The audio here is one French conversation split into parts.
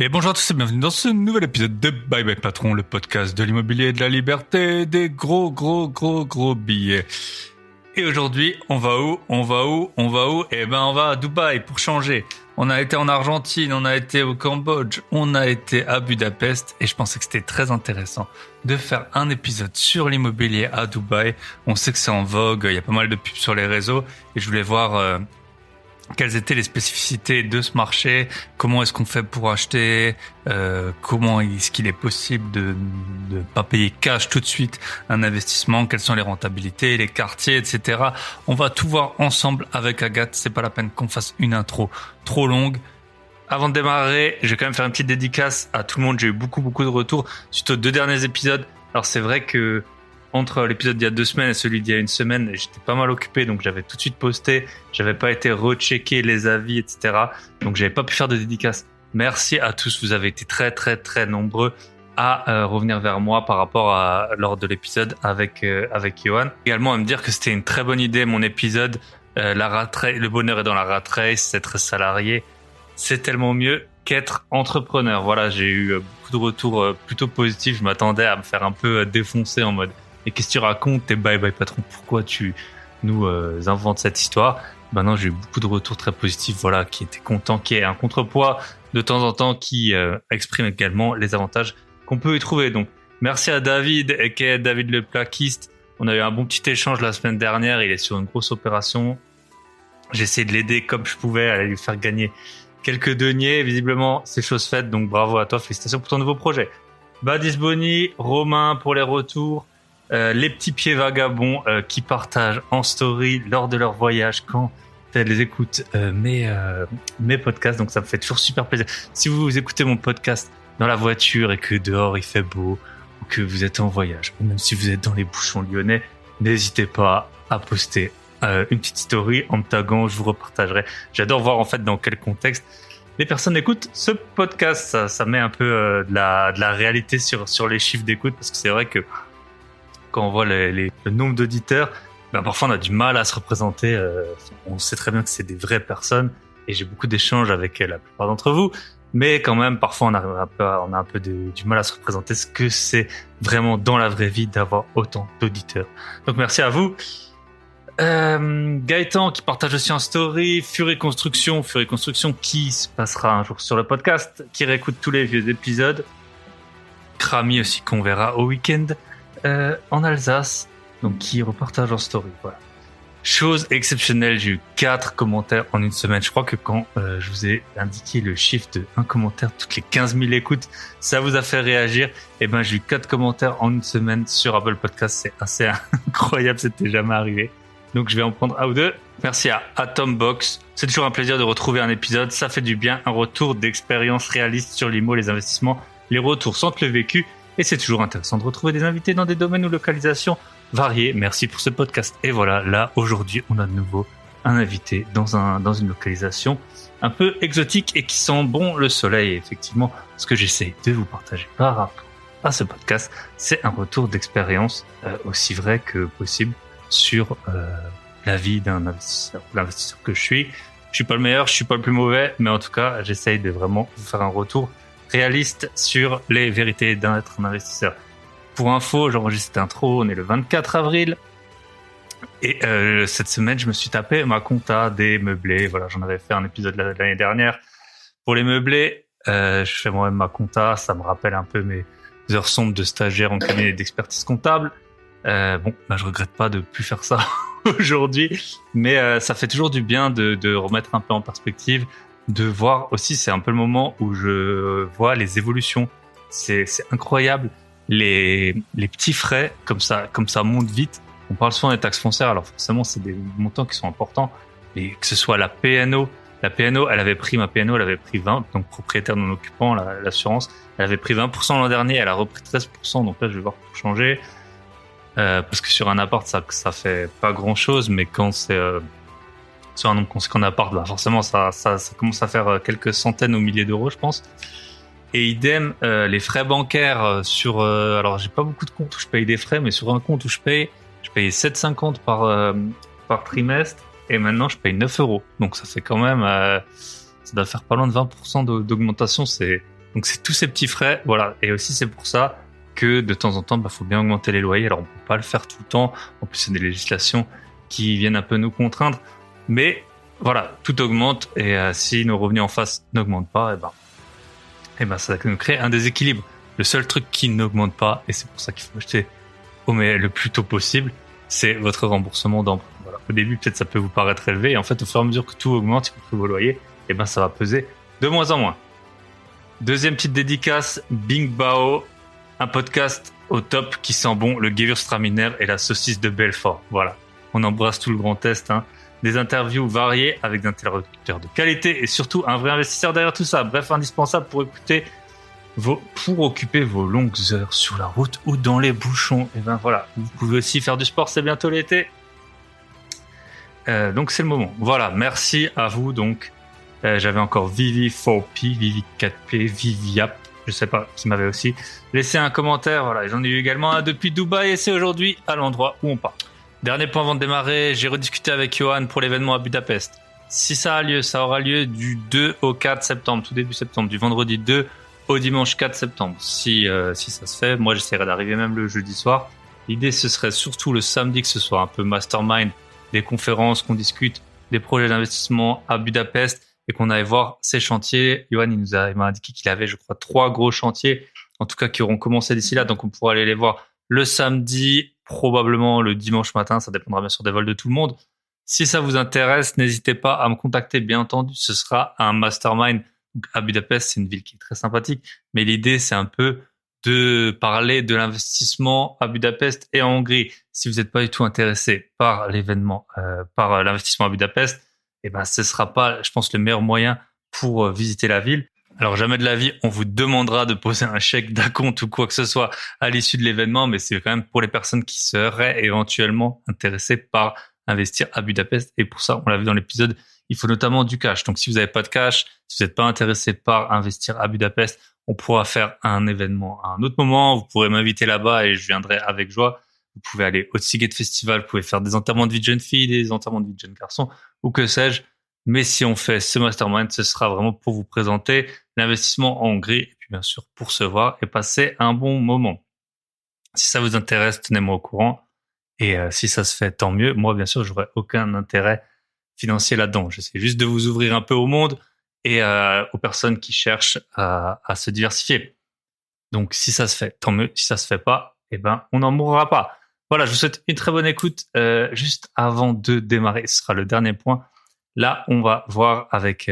Et bonjour à tous et bienvenue dans ce nouvel épisode de Bye Bye Patron, le podcast de l'immobilier et de la liberté, des gros billets. Et aujourd'hui, on va où? Eh ben, on va à Dubaï pour changer. On a été en Argentine, on a été au Cambodge, on a été à Budapest et je pensais que c'était très intéressant de faire un épisode sur l'immobilier à Dubaï. On sait que c'est en vogue, il y a pas mal de pubs sur les réseaux et je voulais voir quelles étaient les spécificités de ce marché, comment est-ce qu'on fait pour acheter, comment est-ce qu'il est possible de pas payer cash tout de suite un investissement, quelles sont les rentabilités, les quartiers, etc. On va tout voir ensemble avec Agathe, c'est pas la peine qu'on fasse une intro trop longue. Avant de démarrer, je vais quand même faire une petite dédicace à tout le monde, j'ai eu beaucoup de retours suite aux 2 derniers épisodes. Alors c'est vrai que entre l'épisode d'il y a 2 semaines et celui d'il y a 1 semaine, j'étais pas mal occupé, donc j'avais tout de suite posté, j'avais pas été rechecker les avis, etc. Donc j'avais pas pu faire de dédicace. Merci à tous, vous avez été très nombreux à revenir vers moi par rapport à lors de l'épisode avec Johan. Également à me dire que c'était une très bonne idée mon épisode, le bonheur est dans la rat race, être salarié, c'est tellement mieux qu'être entrepreneur. Voilà, j'ai eu beaucoup de retours plutôt positifs, je m'attendais à me faire un peu défoncer en mode et qu'est-ce que tu racontes, t'es bye patron, pourquoi tu nous inventes cette histoire? Maintenant, j'ai eu beaucoup de retours très positifs, voilà, qui étaient contents, qui est un contrepoids de temps en temps qui exprime également les avantages qu'on peut y trouver. Donc, merci à David, aka David le plaquiste. On a eu un bon petit échange la semaine dernière, il est sur une grosse opération. J'ai essayé de l'aider comme je pouvais, à lui faire gagner quelques deniers. Visiblement, c'est chose faite, donc bravo à toi, félicitations pour ton nouveau projet. Badis Boni, Romain pour les retours. Les petits pieds vagabonds qui partagent en story lors de leur voyage quand elles les écoutent mes podcasts, donc ça me fait toujours super plaisir. Si vous écoutez mon podcast dans la voiture et que dehors il fait beau ou que vous êtes en voyage ou même si vous êtes dans les bouchons lyonnais, n'hésitez pas à poster une petite story en me taguant, je vous repartagerai. J'adore voir en fait dans quel contexte les personnes écoutent ce podcast. Ça met un peu de la réalité sur les chiffres d'écoute, parce que c'est vrai que quand on voit le nombre d'auditeurs, ben parfois on a du mal à se représenter. On sait très bien que c'est des vraies personnes et j'ai beaucoup d'échanges avec la plupart d'entre vous, mais quand même parfois on a un peu du mal à se représenter ce que c'est vraiment dans la vraie vie d'avoir autant d'auditeurs. Donc merci à vous. Gaëtan qui partage aussi en story, Fury Construction qui se passera un jour sur le podcast, qui réécoute tous les vieux épisodes. Krami aussi qu'on verra au week-end. En Alsace, donc qui repartage en story. Voilà. Chose exceptionnelle, j'ai eu 4 commentaires en une semaine. Je crois que quand je vous ai indiqué le chiffre de 1 commentaire toutes les 15 000 écoutes, ça vous a fait réagir. Et ben j'ai eu 4 commentaires en une semaine sur Apple Podcast, c'est assez incroyable, c'était jamais arrivé. Donc je vais en prendre un ou deux. Merci à Atombox. C'est toujours un plaisir de retrouver un épisode, ça fait du bien, un retour d'expérience réaliste sur l'IMO, les investissements. Les retours sentent le vécu. Et c'est toujours intéressant de retrouver des invités dans des domaines ou localisations variés. Merci pour ce podcast. Et voilà, là, aujourd'hui, on a de nouveau un invité dans une localisation un peu exotique et qui sent bon le soleil. Et effectivement, ce que j'essaie de vous partager par rapport à ce podcast, c'est un retour d'expérience aussi vrai que possible sur la vie d'un investisseur. L'investisseur que je suis pas le meilleur, je suis pas le plus mauvais, mais en tout cas, j'essaye de vraiment vous faire un retour réaliste sur les vérités d'être un investisseur. Pour info, j'enregistre cette intro, on est le 24 avril et cette semaine je me suis tapé ma compta des meublés. Voilà, j'en avais fait un épisode l'année dernière pour les meublés. Je fais moi-même ma compta, ça me rappelle un peu mes heures sombres de stagiaire en cabinet d'expertise comptable. Je regrette pas de plus faire ça aujourd'hui, mais ça fait toujours du bien de remettre un peu en perspective, de voir aussi, c'est un peu le moment où je vois les évolutions. C'est incroyable, les petits frais comme ça monte vite. On parle souvent des taxes foncières, alors forcément c'est des montants qui sont importants, et que ce soit la PNO, ma PNO elle avait pris 20, donc propriétaire non occupant, l'assurance, elle avait pris 20% l'an dernier, elle a repris 13%, donc là je vais voir pour changer, parce que sur un appart ça fait pas grand chose, mais quand c'est sur un nombre conséquent d'appart, bah forcément ça commence à faire quelques centaines ou milliers d'euros, je pense. Et idem, les frais bancaires sur alors j'ai pas beaucoup de comptes où je paye des frais, mais sur un compte où je payais 7,50 par trimestre, et maintenant je paye 9 euros. Donc ça fait quand même ça doit faire pas loin de 20% d'augmentation. C'est Donc c'est tous ces petits frais, voilà. Et aussi c'est pour ça que de temps en temps, faut bien augmenter les loyers. Alors on peut pas le faire tout le temps. En plus c'est des législations qui viennent un peu nous contraindre. Mais voilà, tout augmente et si nos revenus en face n'augmentent pas, ça nous crée un déséquilibre. Le seul truc qui n'augmente pas, et c'est pour ça qu'il faut acheter le plus tôt possible, c'est votre remboursement d'emprunt. Voilà. Au début, peut-être ça peut vous paraître élevé, et en fait, au fur et à mesure que tout augmente, y compris vos loyers, ça va peser de moins en moins. Deuxième petite dédicace, Bing Bao, un podcast au top qui sent bon le Gewürztraminer et la saucisse de Belfort. Voilà, on embrasse tout le Grand Est. Des interviews variées avec des interlocuteurs de qualité et surtout un vrai investisseur derrière tout ça. Bref, indispensable pour occuper vos longues heures sur la route ou dans les bouchons. Et voilà, vous pouvez aussi faire du sport, c'est bientôt l'été. Donc c'est le moment. Voilà, merci à vous. Donc j'avais encore Vivi4P, Vivi4P, Viviap, je sais pas, qui m'avait aussi laissé un commentaire. Voilà, j'en ai eu également un depuis Dubaï et c'est aujourd'hui à l'endroit où on part. Dernier point avant de démarrer, j'ai rediscuté avec Johan pour l'événement à Budapest. Si ça a lieu, ça aura lieu du 2 au 4 septembre, tout début septembre, du vendredi 2 au dimanche 4 septembre. Si ça se fait, moi j'essaierai d'arriver même le jeudi soir. L'idée ce serait surtout le samedi que ce soit un peu mastermind, des conférences, qu'on discute des projets d'investissement à Budapest et qu'on aille voir ces chantiers. Johan il m'a indiqué qu'il avait, je crois, 3 gros chantiers, en tout cas qui auront commencé d'ici là, donc on pourra aller les voir le samedi, probablement le dimanche matin, ça dépendra bien sûr des vols de tout le monde. Si ça vous intéresse, n'hésitez pas à me contacter, bien entendu, ce sera un mastermind. Donc à Budapest, c'est une ville qui est très sympathique, mais l'idée c'est un peu de parler de l'investissement à Budapest et en Hongrie. Si vous n'êtes pas du tout intéressé par l'événement, par l'investissement à Budapest, ce sera pas, je pense, le meilleur moyen pour visiter la ville. Alors jamais de la vie, on vous demandera de poser un chèque d'acompte ou quoi que ce soit à l'issue de l'événement, mais c'est quand même pour les personnes qui seraient éventuellement intéressées par investir à Budapest. Et pour ça, on l'a vu dans l'épisode, il faut notamment du cash. Donc si vous n'avez pas de cash, si vous n'êtes pas intéressé par investir à Budapest, on pourra faire un événement à un autre moment. Vous pourrez m'inviter là-bas et je viendrai avec joie. Vous pouvez aller au Seagate Festival, vous pouvez faire des enterrements de vie de jeunes filles, des enterrements de vie de jeunes garçons ou que sais-je. Mais si on fait ce mastermind, ce sera vraiment pour vous présenter l'investissement en Hongrie et puis bien sûr pour se voir et passer un bon moment. Si ça vous intéresse, tenez-moi au courant. Et si ça se fait, tant mieux. Moi, bien sûr, j'aurai aucun intérêt financier là-dedans. J'essaie juste de vous ouvrir un peu au monde et aux personnes qui cherchent à se diversifier. Donc, si ça se fait, tant mieux. Si ça se fait pas, on n'en mourra pas. Voilà, je vous souhaite une très bonne écoute. Juste avant de démarrer, ce sera le dernier point. Là, on va voir avec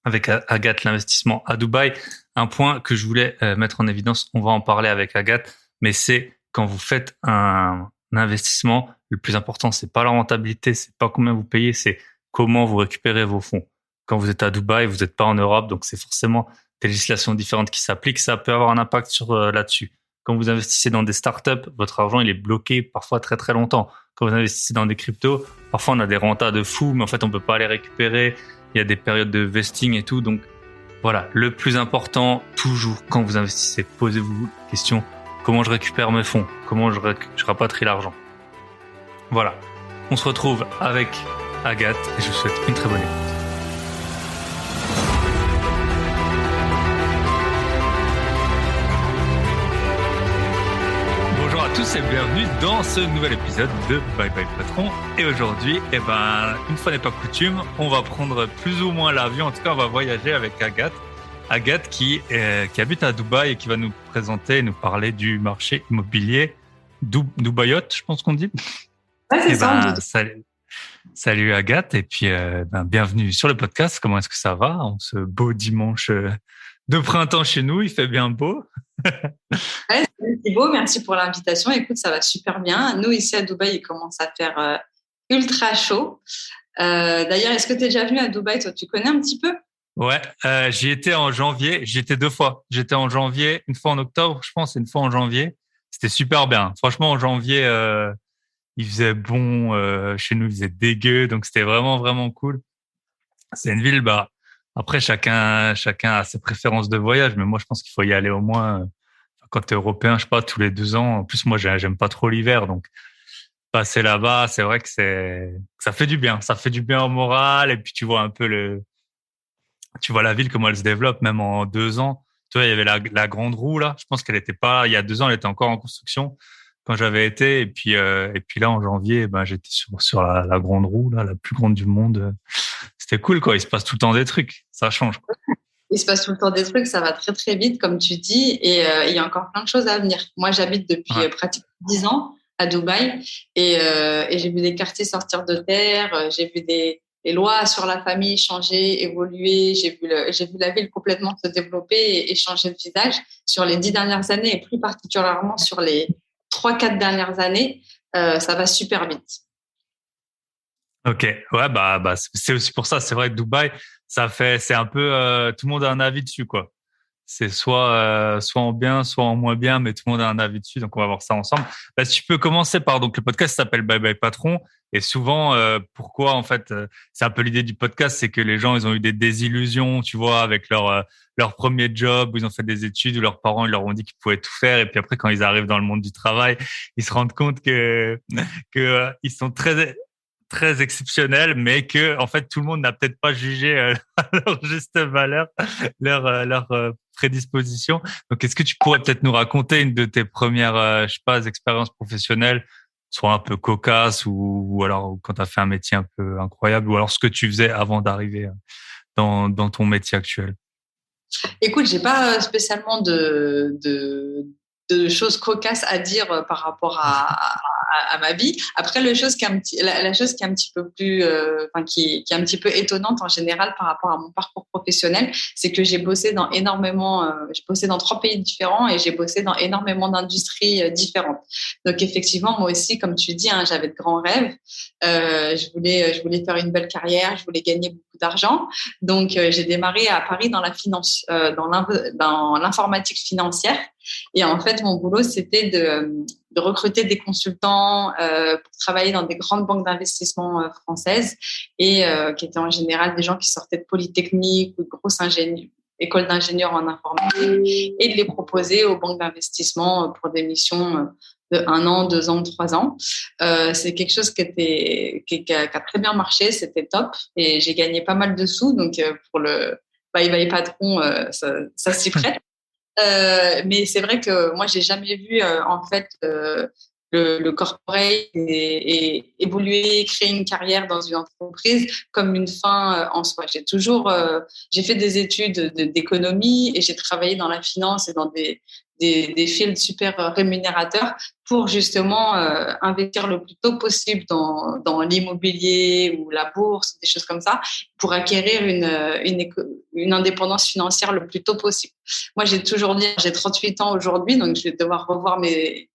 Agathe l'investissement à Dubaï. Un point que je voulais mettre en évidence, on va en parler avec Agathe, mais c'est quand vous faites un investissement, le plus important, c'est pas la rentabilité, c'est pas combien vous payez, c'est comment vous récupérez vos fonds. Quand vous êtes à Dubaï, vous n'êtes pas en Europe, donc c'est forcément des législations différentes qui s'appliquent. Ça peut avoir un impact sur là-dessus. Quand vous investissez dans des startups, votre argent il est bloqué parfois très très longtemps. Quand vous investissez dans des cryptos, parfois on a des rentas de fou, mais en fait on peut pas les récupérer. Il y a des périodes de vesting et tout. Donc voilà, le plus important, toujours quand vous investissez, posez-vous la question, comment je récupère mes fonds? Comment je rapatrie l'argent? Voilà, on se retrouve avec Agathe et je vous souhaite une très bonne écoute. Bonjour à tous et bienvenue dans ce nouvel épisode de Bye Bye Patron. Et aujourd'hui, une fois n'est pas coutume, on va prendre plus ou moins l'avion. En tout cas, on va voyager avec Agathe. Agathe qui habite à Dubaï et qui va nous présenter et nous parler du marché immobilier Dubaïot, je pense qu'on dit. Ouais, c'est ça. Salut Agathe et puis bienvenue sur le podcast. Comment est-ce que ça va en ce beau dimanche de printemps chez nous? Il fait bien beau. Ouais, c'est beau, merci pour l'invitation. Écoute, ça va super bien. Nous, ici à Dubaï, il commence à faire ultra chaud. D'ailleurs, est-ce que tu es déjà venu à Dubaï? Toi, tu connais un petit peu? Ouais, j'y étais en janvier. J'y étais 2 fois. J'étais en janvier, une fois en octobre, je pense, et une fois en janvier. C'était super bien. Franchement, en janvier, il faisait bon. Chez nous, il faisait dégueu. Donc, c'était vraiment, vraiment cool. C'est une ville, après, chacun a ses préférences de voyage. Mais moi, je pense qu'il faut y aller au moins, quand t'es européen, je sais pas, tous les 2 ans. En plus, moi, j'aime pas trop l'hiver. Donc, passer là-bas, c'est vrai que ça fait du bien. Ça fait du bien au moral. Et puis, tu vois un peu tu vois la ville, comment elle se développe, même en 2 ans. Tu vois, il y avait la grande roue, là. Je pense qu'elle était pas, il y a 2 ans, elle était encore en construction quand j'avais été. Et puis là, en janvier, ben, j'étais sur la grande roue, là, la plus grande du monde. C'était cool, quoi. Il se passe tout le temps des trucs. Ça change, quoi. Il se passe tout le temps des trucs, ça va très très vite, comme tu dis, et il y a encore plein de choses à venir. Moi, j'habite depuis Ouais. pratiquement 10 ans à Dubaï, et j'ai vu des quartiers sortir de terre, j'ai vu les lois sur la famille changer, évoluer, j'ai vu la ville complètement se développer et changer de visage sur les 10 dernières années, et plus particulièrement sur les 3-4 dernières années, ça va super vite. Ok, ouais, bah, c'est aussi pour ça. C'est vrai que Dubaï, c'est un peu, tout le monde a un avis dessus, quoi. C'est soit en bien, soit en moins bien, mais tout le monde a un avis dessus. Donc, on va voir ça ensemble. Bah, si tu peux commencer par, donc, le podcast s'appelle Bye Bye Patron. Et souvent, pourquoi, en fait, c'est un peu l'idée du podcast, c'est que les gens, ils ont eu des désillusions, tu vois, avec leur premier job, où ils ont fait des études, où leurs parents, ils leur ont dit qu'ils pouvaient tout faire. Et puis après, quand ils arrivent dans le monde du travail, ils se rendent compte que ils sont très exceptionnels, mais que en fait tout le monde n'a peut-être pas jugé à leur juste valeur, leur prédisposition. Donc, est-ce que tu pourrais peut-être nous raconter une de tes premières, je sais pas, expériences professionnelles, soit un peu cocasse ou alors quand tu as fait un métier un peu incroyable, ou alors ce que tu faisais avant d'arriver dans ton métier actuel? Écoute, j'ai pas spécialement de choses cocasses à dire par rapport à ma vie. Après, la chose qui est un petit peu plus, enfin, qui est un petit peu étonnante en général par rapport à mon parcours professionnel, c'est que j'ai bossé dans 3 pays différents et j'ai bossé dans énormément d'industries différentes. Donc, effectivement, moi aussi, comme tu dis, hein, j'avais de grands rêves. Je voulais faire une belle carrière, je voulais gagner beaucoup d'argent. Donc, j'ai démarré à Paris dans la finance, dans l'informatique financière. Et en fait, mon boulot, c'était de recruter des consultants pour travailler dans des grandes banques d'investissement françaises et qui étaient en général des gens qui sortaient de Polytechnique ou de grosses écoles d'ingénieurs en informatique et de les proposer aux banques d'investissement pour des missions de 1 an, 2 ans, 3 ans. C'est quelque chose qui a très bien marché, c'était top et j'ai gagné pas mal de sous. Donc, pour le Bye Bye Patron, ça s'y prête. Mais c'est vrai que moi, j'ai jamais vu en fait le corporate et évoluer, créer une carrière dans une entreprise comme une fin en soi. J'ai fait des études d'économie et j'ai travaillé dans la finance et dans des fields super rémunérateurs pour justement investir le plus tôt possible dans l'immobilier ou la bourse, des choses comme ça, pour acquérir une indépendance financière le plus tôt possible. Moi, j'ai toujours dit, j'ai 38 ans aujourd'hui, donc je vais devoir revoir mes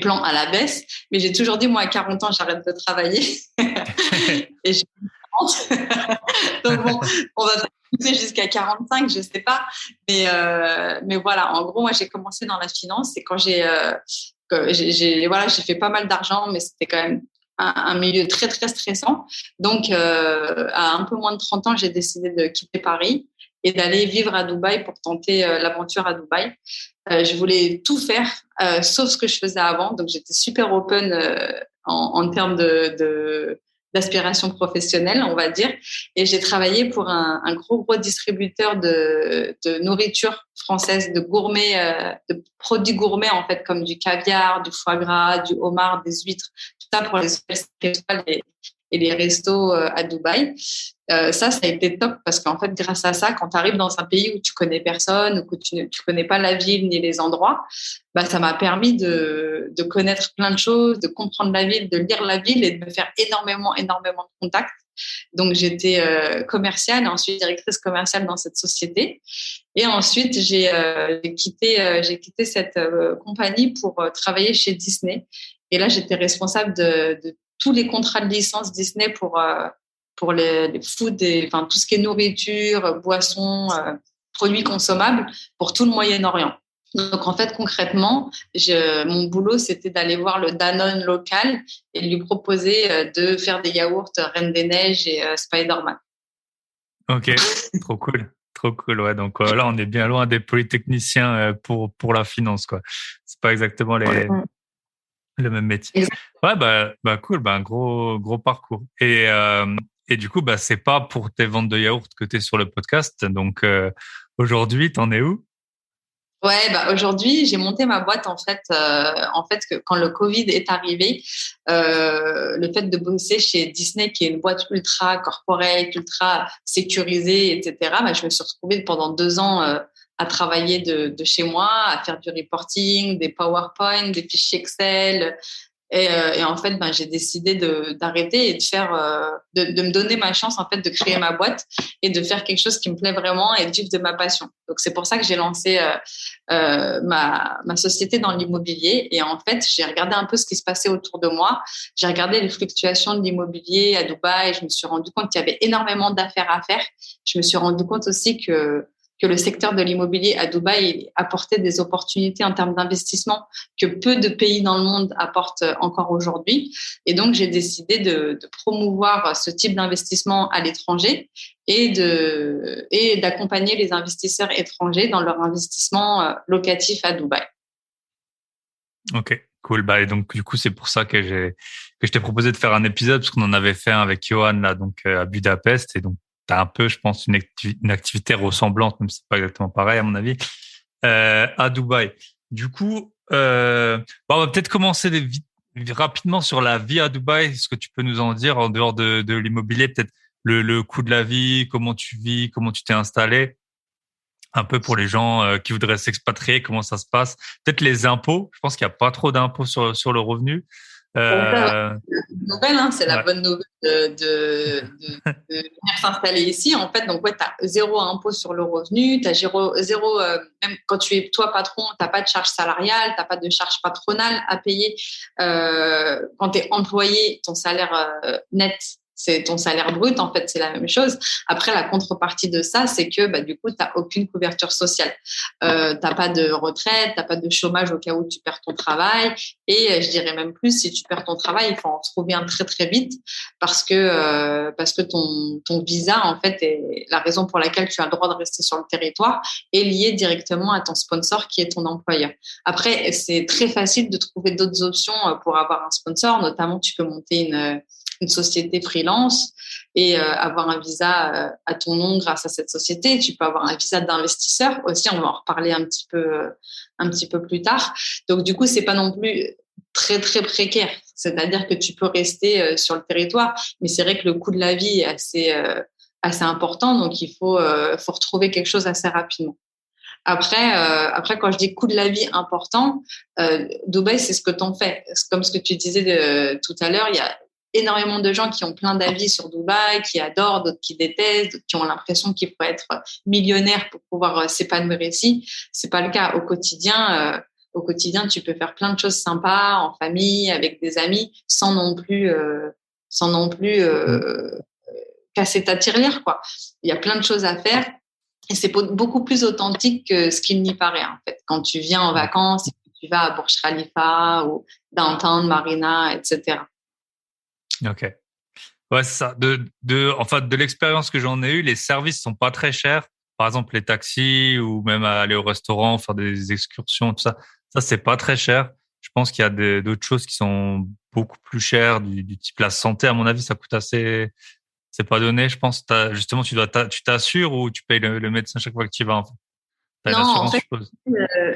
plans à la baisse. Mais j'ai toujours dit, moi, à 40 ans, j'arrête de travailler. Et j'ai 40. Donc bon, on va pousser jusqu'à 45, je sais pas. Mais voilà, en gros, moi, j'ai commencé dans la finance et quand voilà, j'ai fait pas mal d'argent, mais c'était quand même un milieu très, très stressant. Donc, à un peu moins de 30 ans, j'ai décidé de quitter Paris et d'aller vivre à Dubaï pour tenter l'aventure à Dubaï. Je voulais tout faire, sauf ce que je faisais avant. Donc, j'étais super open en termes d'aspiration professionnelle, on va dire. Et j'ai travaillé pour un gros distributeur de nourriture française, de gourmet, de produits gourmets, en fait, comme du caviar, du foie gras, du homard, des huîtres, tout ça pour les étoiles et les restos à Dubaï. Ça a été top parce qu'en fait, grâce à ça, quand tu arrives dans un pays où tu connais personne, ou que tu connais pas la ville ni les endroits, bah, ça m'a permis de connaître plein de choses, de comprendre la ville, de lire la ville et de me faire énormément de contacts. Donc, j'étais commerciale et ensuite directrice commerciale dans cette société. Et ensuite, j'ai quitté cette compagnie pour travailler chez Disney. Et là, j'étais responsable de tous les contrats de licence Disney pour les food, enfin tout ce qui est nourriture, boissons, produits consommables pour tout le Moyen-Orient. Donc en fait concrètement, mon boulot c'était d'aller voir le Danone local et lui proposer de faire des yaourts Reine des Neiges et Spider-Man. Ok, trop cool. Trop cool, ouais. Donc là, on est bien loin des polytechniciens pour la finance, quoi. C'est pas exactement le même métier. Ouais, bah cool, bah un gros parcours. Et du coup, bah, c'est pas pour tes ventes de yaourts que tu es sur le podcast. Donc, aujourd'hui, t'en es où? Ouais, bah aujourd'hui, j'ai monté ma boîte en fait que quand le Covid est arrivé, le fait de bosser chez Disney, qui est une boîte ultra corporate, ultra sécurisée, etc. Bah, je me suis retrouvée pendant 2 ans à travailler de chez moi, à faire du reporting, des PowerPoint, des fichiers Excel. Et en fait, ben, j'ai décidé d'arrêter et de faire, de me donner ma chance en fait de créer ma boîte et de faire quelque chose qui me plaît vraiment et de vivre de ma passion. Donc c'est pour ça que j'ai lancé ma société dans l'immobilier. Et en fait, j'ai regardé un peu ce qui se passait autour de moi. J'ai regardé les fluctuations de l'immobilier à Dubaï. Et je me suis rendu compte qu'il y avait énormément d'affaires à faire. Je me suis rendu compte aussi que le secteur de l'immobilier à Dubaï apportait des opportunités en termes d'investissement que peu de pays dans le monde apportent encore aujourd'hui. Et donc, j'ai décidé de promouvoir ce type d'investissement à l'étranger et d'accompagner les investisseurs étrangers dans leur investissement locatif à Dubaï. Ok, cool. Bah, et donc, du coup, c'est pour ça que je t'ai proposé de faire un épisode parce qu'on en avait fait un avec Johan, là, donc, à Budapest. Et donc, t'as un peu, je pense, une activité ressemblante, même si c'est pas exactement pareil, à mon avis, à Dubaï. Du coup, bah, on va peut-être commencer rapidement sur la vie à Dubaï. Est-ce que tu peux nous en dire en dehors de l'immobilier, peut-être le coût de la vie, comment tu vis, comment tu t'es installé? Un peu pour les gens qui voudraient s'expatrier, comment ça se passe? Peut-être les impôts. Je pense qu'il n'y a pas trop d'impôts sur le revenu. Ça, Euh, la bonne nouvelle, hein, c'est la ouais. bonne nouvelle de venir s'installer ici. En fait, donc, ouais, tu as zéro impôt sur le revenu, tu as zéro même quand tu es toi patron, tu n'as pas de charge salariale, tu n'as pas de charge patronale à payer. Quand tu es employé, ton salaire net, c'est ton salaire brut, en fait, c'est la même chose. Après, la contrepartie de ça, c'est que bah, du coup, tu n'as aucune couverture sociale. Tu n'as pas de retraite, tu n'as pas de chômage au cas où tu perds ton travail. Et je dirais même plus, si tu perds ton travail, il faut en trouver un très très vite parce que ton visa, en fait, est la raison pour laquelle tu as le droit de rester sur le territoire est lié directement à ton sponsor qui est ton employeur. Après, c'est très facile de trouver d'autres options pour avoir un sponsor. Notamment, tu peux monter une société freelance et avoir un visa à ton nom grâce à cette société. Tu peux avoir un visa d'investisseur aussi. On va en reparler un petit peu plus tard. Donc, du coup, c'est pas non plus très, très précaire. C'est-à-dire que tu peux rester sur le territoire, mais c'est vrai que le coût de la vie est assez important. Donc, faut retrouver quelque chose assez rapidement. Après, quand je dis coût de la vie important, Dubaï, c'est ce que t'en fais. Comme ce que tu disais tout à l'heure, il y a énormément de gens qui ont plein d'avis sur Dubaï, qui adorent, d'autres qui détestent, d'autres qui ont l'impression qu'il faut être millionnaire pour pouvoir s'épanouir ici. C'est pas le cas. Au quotidien, tu peux faire plein de choses sympas en famille, avec des amis, sans non plus casser ta tirelire, quoi. Il y a plein de choses à faire. Et c'est beaucoup plus authentique que ce qu'il n'y paraît, en fait. Quand tu viens en vacances et que tu vas à Burj Khalifa ou Downtown, Marina, etc. Ok. Ouais, c'est ça. Enfin, de l'expérience que j'en ai eue, les services sont pas très chers. Par exemple, les taxis ou même aller au restaurant, faire des excursions, tout ça. Ça, c'est pas très cher. Je pense qu'il y a d'autres choses qui sont beaucoup plus chères, du type la santé. À mon avis, ça coûte assez. C'est pas donné. Je pense. Justement, tu t'assures ou tu payes le médecin chaque fois que tu y vas. En fait. T'as une Non, en assurance, fait, je suppose.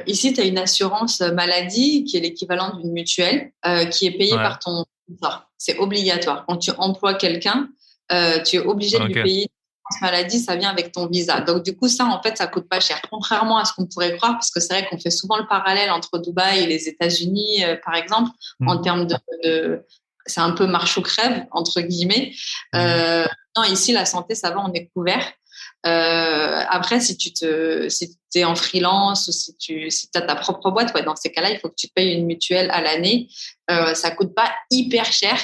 ici, tu as une assurance maladie qui est l'équivalent d'une mutuelle qui est payée Ouais. par ton sponsor. C'est obligatoire. Quand tu emploies quelqu'un, tu es obligé de lui Ok. payer l'assurance maladie, ça vient avec ton visa. Donc, du coup, ça, en fait, ça coûte pas cher. Contrairement à ce qu'on pourrait croire, parce que c'est vrai qu'on fait souvent le parallèle entre Dubaï et les États-Unis, par exemple, en Hmm. termes c'est un peu marche ou crève, entre guillemets. Hmm. Non, ici, la santé, ça va, on est couvert. Après, si t'es en freelance ou si t'as ta propre boîte, ouais, dans ces cas-là, il faut que tu payes une mutuelle à l'année. Ça coûte pas hyper cher.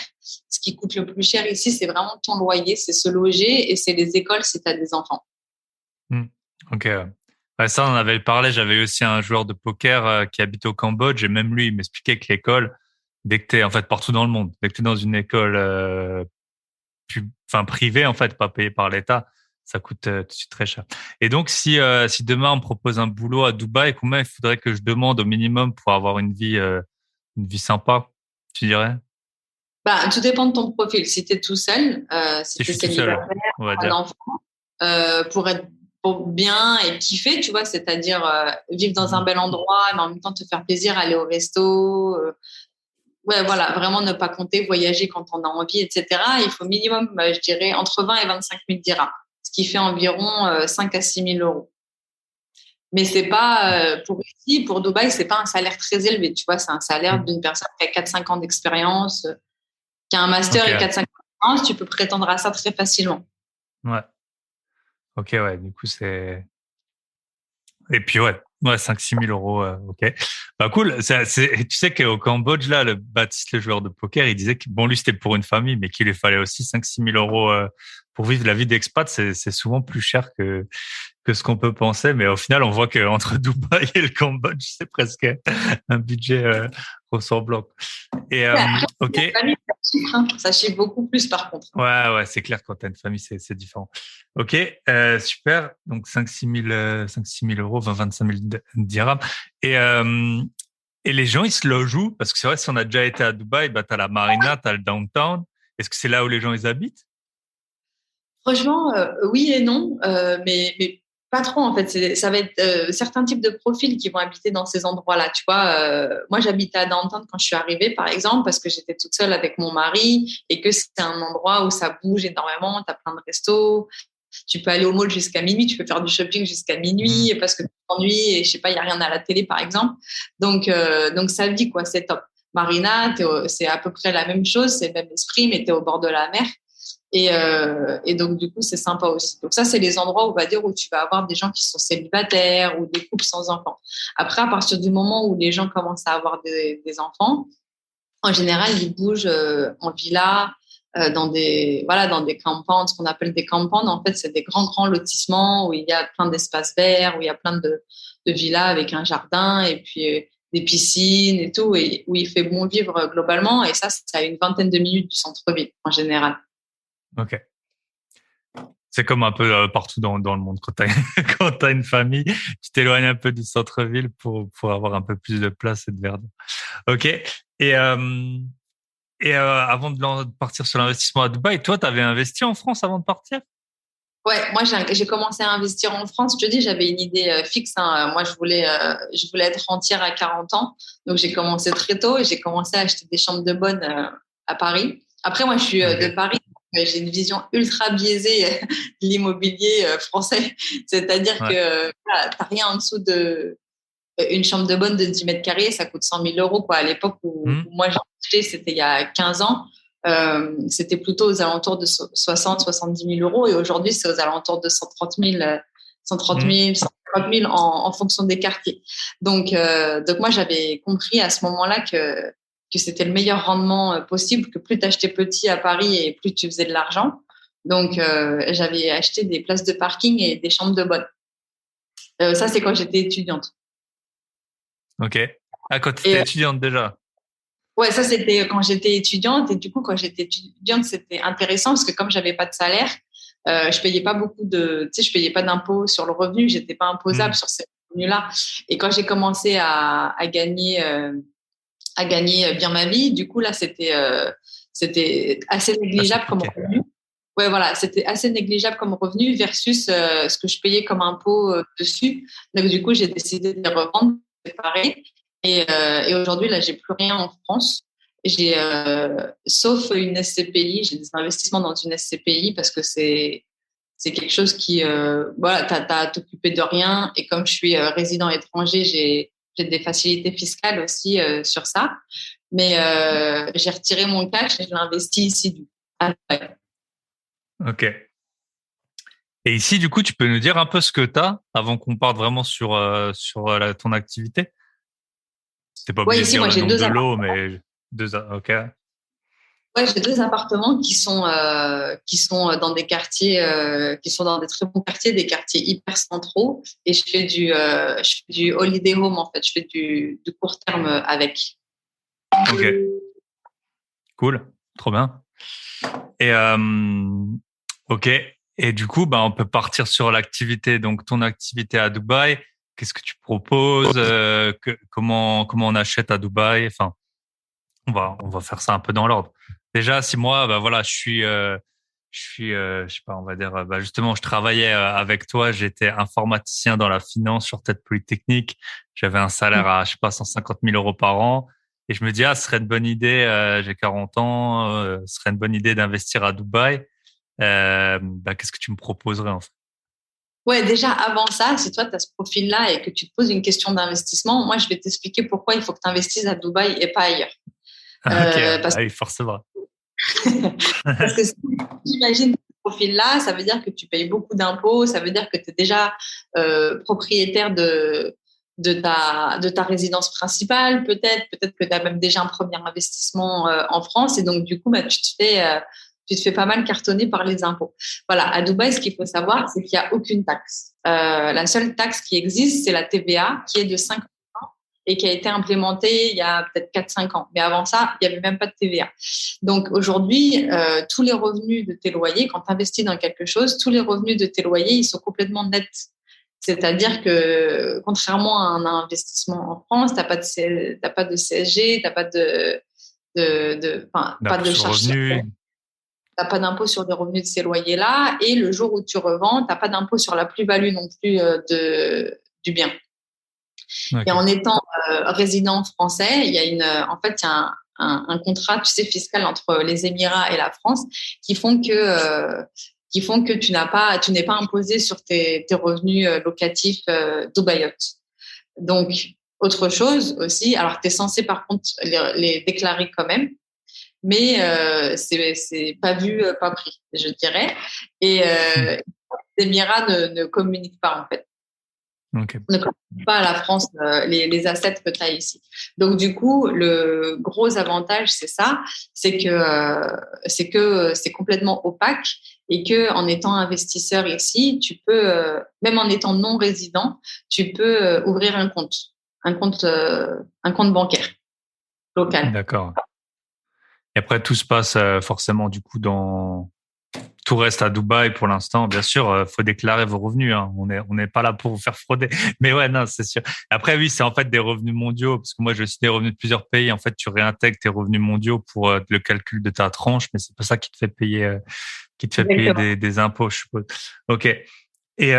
Ce qui coûte le plus cher ici, c'est vraiment ton loyer, c'est se loger et c'est les écoles si tu as des enfants. Hmm. Ok. Ouais, ça, on en avait parlé. J'avais eu aussi un joueur de poker qui habite au Cambodge et même lui, il m'expliquait que l'école, dès que t'es, en fait, partout dans le monde, dès que t'es dans une école enfin privée, en fait, pas payée par l'État, ça coûte tout de suite très cher. Et donc, si demain on me propose un boulot à Dubaï, combien il faudrait que je demande au minimum pour avoir une vie sympa, tu dirais? Tout dépend de ton profil. Si tu es tout seul, si Si tu je es suis tout seul, célibataire, on va un dire. enfant, pour bien et kiffer, tu vois, c'est-à-dire vivre dans un bel endroit, mais en même temps te faire plaisir, aller au resto. Ouais, voilà, vraiment ne pas compter, voyager quand on a envie, etc. Il faut minimum, je dirais, entre 20 et 25 000 dirhams, ce qui fait environ 5 à 6 000 euros. Mais c'est pas, pour ici, pour Dubaï, c'est pas un salaire très élevé, tu vois, c'est un salaire d'une personne qui a 4-5 ans d'expérience, qui a un master et Ok, 4-5 ans d'expérience, tu peux prétendre à ça très facilement. ouais. Ok, ouais. Du coup, c'est... Et puis, ouais, 5-6 000 euros, ok. Bah, cool. Tu sais qu'au Cambodge, là, le Baptiste, le joueur de poker, il disait que, bon, lui, c'était pour une famille, mais qu'il lui fallait aussi 5-6 000 euros, pour vivre la vie d'expat. C'est souvent plus cher que ce qu'on peut penser. Mais au final, on voit qu'entre Dubaï et le Cambodge, c'est presque un budget, ressemblant. Et, Ouais, après, ok. la famille, ça chiffre, hein. Ça chiffre beaucoup plus par contre. Ouais, c'est clair, quand tu as une famille, c'est différent. Ok, super. Donc, 5-6 000 euros, 25 000 dirhams. Et, euh, et les gens, ils se logent où? Parce que c'est vrai, si on a déjà été à Dubaï, bah, tu as la marina, tu as le downtown. Est-ce que c'est là où les gens, ils habitent? Franchement, oui et non, mais pas trop en fait. Ça va être certains types de profils qui vont habiter dans ces endroits-là. Tu vois, moi j'habitais à Downtown quand je suis arrivée, par exemple, parce que j'étais toute seule avec mon mari et que c'est un endroit où ça bouge énormément. Tu as plein de restos. Tu peux aller au mall jusqu'à minuit, tu peux faire du shopping jusqu'à Mhm. minuit parce que tu t'ennuies et je sais pas, il y a rien à la télé par exemple. Donc ça vit quoi, c'est top. Marina, c'est à peu près la même chose, c'est le même esprit, mais tu es au bord de la mer. Et donc, du coup, c'est sympa aussi. Donc, ça, c'est les endroits, on va dire, où tu vas avoir des gens qui sont célibataires ou des couples sans enfants. Après, à partir du moment où les gens commencent à avoir des enfants, en général, ils bougent en villa, dans des compounds, ce qu'on appelle des compounds. En fait, c'est des grands lotissements où il y a plein d'espaces verts, où il y a plein de villas avec un jardin et puis des piscines et tout, et où il fait bon vivre globalement. Et ça, c'est à une vingtaine de minutes du centre-ville en général. Ok. C'est comme un peu partout dans le monde. Quand tu as, quand t'as une famille, tu t'éloignes un peu du centre-ville pour avoir un peu plus de place et de verdure. Ok. Et, euh, avant de partir sur l'investissement à Dubaï, toi, tu avais investi en France avant de partir? Ouais, moi j'ai commencé à investir en France. Je te dis, j'avais une idée fixe, hein. Moi, je voulais être entière à 40 ans. Donc, j'ai commencé très tôt et j'ai commencé à acheter des chambres de bonne à Paris. Après, moi, je suis de Ok. Paris. Donc, j'ai une vision ultra biaisée de l'immobilier français. C'est-à-dire que Ouais. t'as rien en dessous de une chambre de bonne de 10 mètres carrés, ça coûte 100 000 euros, quoi. À l'époque Hmm. où moi j'ai acheté, c'était il y a 15 ans. C'était plutôt aux alentours de 60-70 000 euros et aujourd'hui c'est aux alentours de 130 Hmm. 000, 150 000 en fonction des quartiers. Donc moi j'avais compris à ce moment-là que c'était le meilleur rendement possible, que plus tu achetais petit à Paris et plus tu faisais de l'argent. Donc j'avais acheté des places de parking et des chambres de bonne. Ça c'est quand j'étais étudiante. Ok. Ah, quand tu Et étais étudiante déjà. ouais, ça c'était quand j'étais étudiante et du coup quand j'étais étudiante c'était intéressant parce que comme j'avais pas de salaire, je payais pas beaucoup de, tu sais, je payais pas d'impôts sur le revenu, j'étais pas imposable Hmm. sur ces revenus-là. Et quand j'ai commencé à gagner bien ma vie, du coup là c'était assez Ah, ça négligeable comme piquait. revenu. Ouais, voilà, c'était assez négligeable comme revenu versus ce que je payais comme impôt dessus. Donc du coup j'ai décidé de les revendre, séparer. Et aujourd'hui, là, j'ai plus rien en France. Sauf une SCPI, j'ai des investissements dans une SCPI parce que c'est quelque chose qui, voilà, t'as à t'occuper de rien. Et comme je suis résident étranger, j'ai des facilités fiscales aussi sur ça. Mais j'ai retiré mon cash et je l'investis ici. Ah, ouais. Ok. Et ici, du coup, tu peux nous dire un peu ce que tu as avant qu'on parte vraiment sur ton activité? T'es pas Ouais, obligé de ici, dire moi, le j'ai nombre deux de lots, appartements. mais ok. Ouais, j'ai deux appartements qui sont dans des quartiers qui sont dans des très bons quartiers, des quartiers hyper centraux. Et je fais du holiday home en fait. Je fais du court terme avec. Ok. Cool. Trop bien. Et ok. Et du coup, bah, on peut partir sur l'activité. Donc, ton activité à Dubaï. Qu'est-ce que tu proposes? Comment on achète à Dubaï? Enfin, on va faire ça un peu dans l'ordre. déjà, si moi, bah voilà, je sais pas, on va dire, bah justement, je travaillais avec toi, j'étais informaticien dans la finance sur Tête Polytechnique. J'avais un salaire à, je sais pas, 150 000 euros par an. Et je me dis, ce serait une bonne idée, j'ai 40 ans, ce serait une bonne idée d'investir à Dubaï. Bah, qu'est-ce que tu me proposerais, en fait? Ouais, déjà avant ça, si toi tu as ce profil-là et que tu te poses une question d'investissement, moi je vais t'expliquer pourquoi il faut que tu investisses à Dubaï et pas ailleurs. Ok, Parce ah oui, forcément. Parce que si tu imagines ce profil-là, ça veut dire que tu payes beaucoup d'impôts, ça veut dire que tu es déjà propriétaire de ta résidence principale, peut-être que tu as même déjà un premier investissement en France, et donc du coup, bah, tu te fais pas mal cartonner par les impôts. Voilà, à Dubaï, ce qu'il faut savoir, c'est qu'il n'y a aucune taxe. La seule taxe qui existe, c'est la TVA, qui est de 5 et qui a été implémentée il y a peut-être 4-5 ans. Mais avant ça, il n'y avait même pas de TVA. Donc aujourd'hui, tous les revenus de tes loyers, quand tu investis dans quelque chose, tous les revenus de tes loyers, ils sont complètement nets. C'est-à-dire que contrairement à un investissement en France, tu n'as pas de CSG, tu n'as pas pas D'impôt de sur le charges. revenu. Tu n'as pas d'impôt sur les revenus de ces loyers-là. Et le jour où tu revends, tu n'as pas d'impôt sur la plus-value non plus du bien. Et Ok. en étant résident français, il y a un contrat, tu sais, fiscal entre les Émirats et la France qui font que tu n'es pas imposé sur tes revenus locatifs dubaïotes. Donc, autre chose aussi, alors tu es censé par contre les déclarer quand même, mais c'est pas vu, pas pris, je dirais. Et les Émirats ne communiquent pas en fait. Ok. Ne communiquent pas à la France les assets que tu as ici. Donc du coup, le gros avantage, c'est ça, c'est que c'est complètement opaque et que en étant investisseur ici, tu peux même en étant non résident, tu peux ouvrir un compte bancaire local. D'accord. Et après, tout se passe forcément du coup tout reste à Dubaï pour l'instant. Bien sûr, faut déclarer vos revenus. Hein. On n'est pas là pour vous faire frauder. Mais ouais, non, c'est sûr. Après, oui, c'est en fait des revenus mondiaux parce que moi, j'ai aussi des revenus de plusieurs pays. En fait, tu réintègres tes revenus mondiaux pour le calcul de ta tranche, mais c'est pas ça qui te fait payer Exactement. des impôts, je suppose. Ok. Et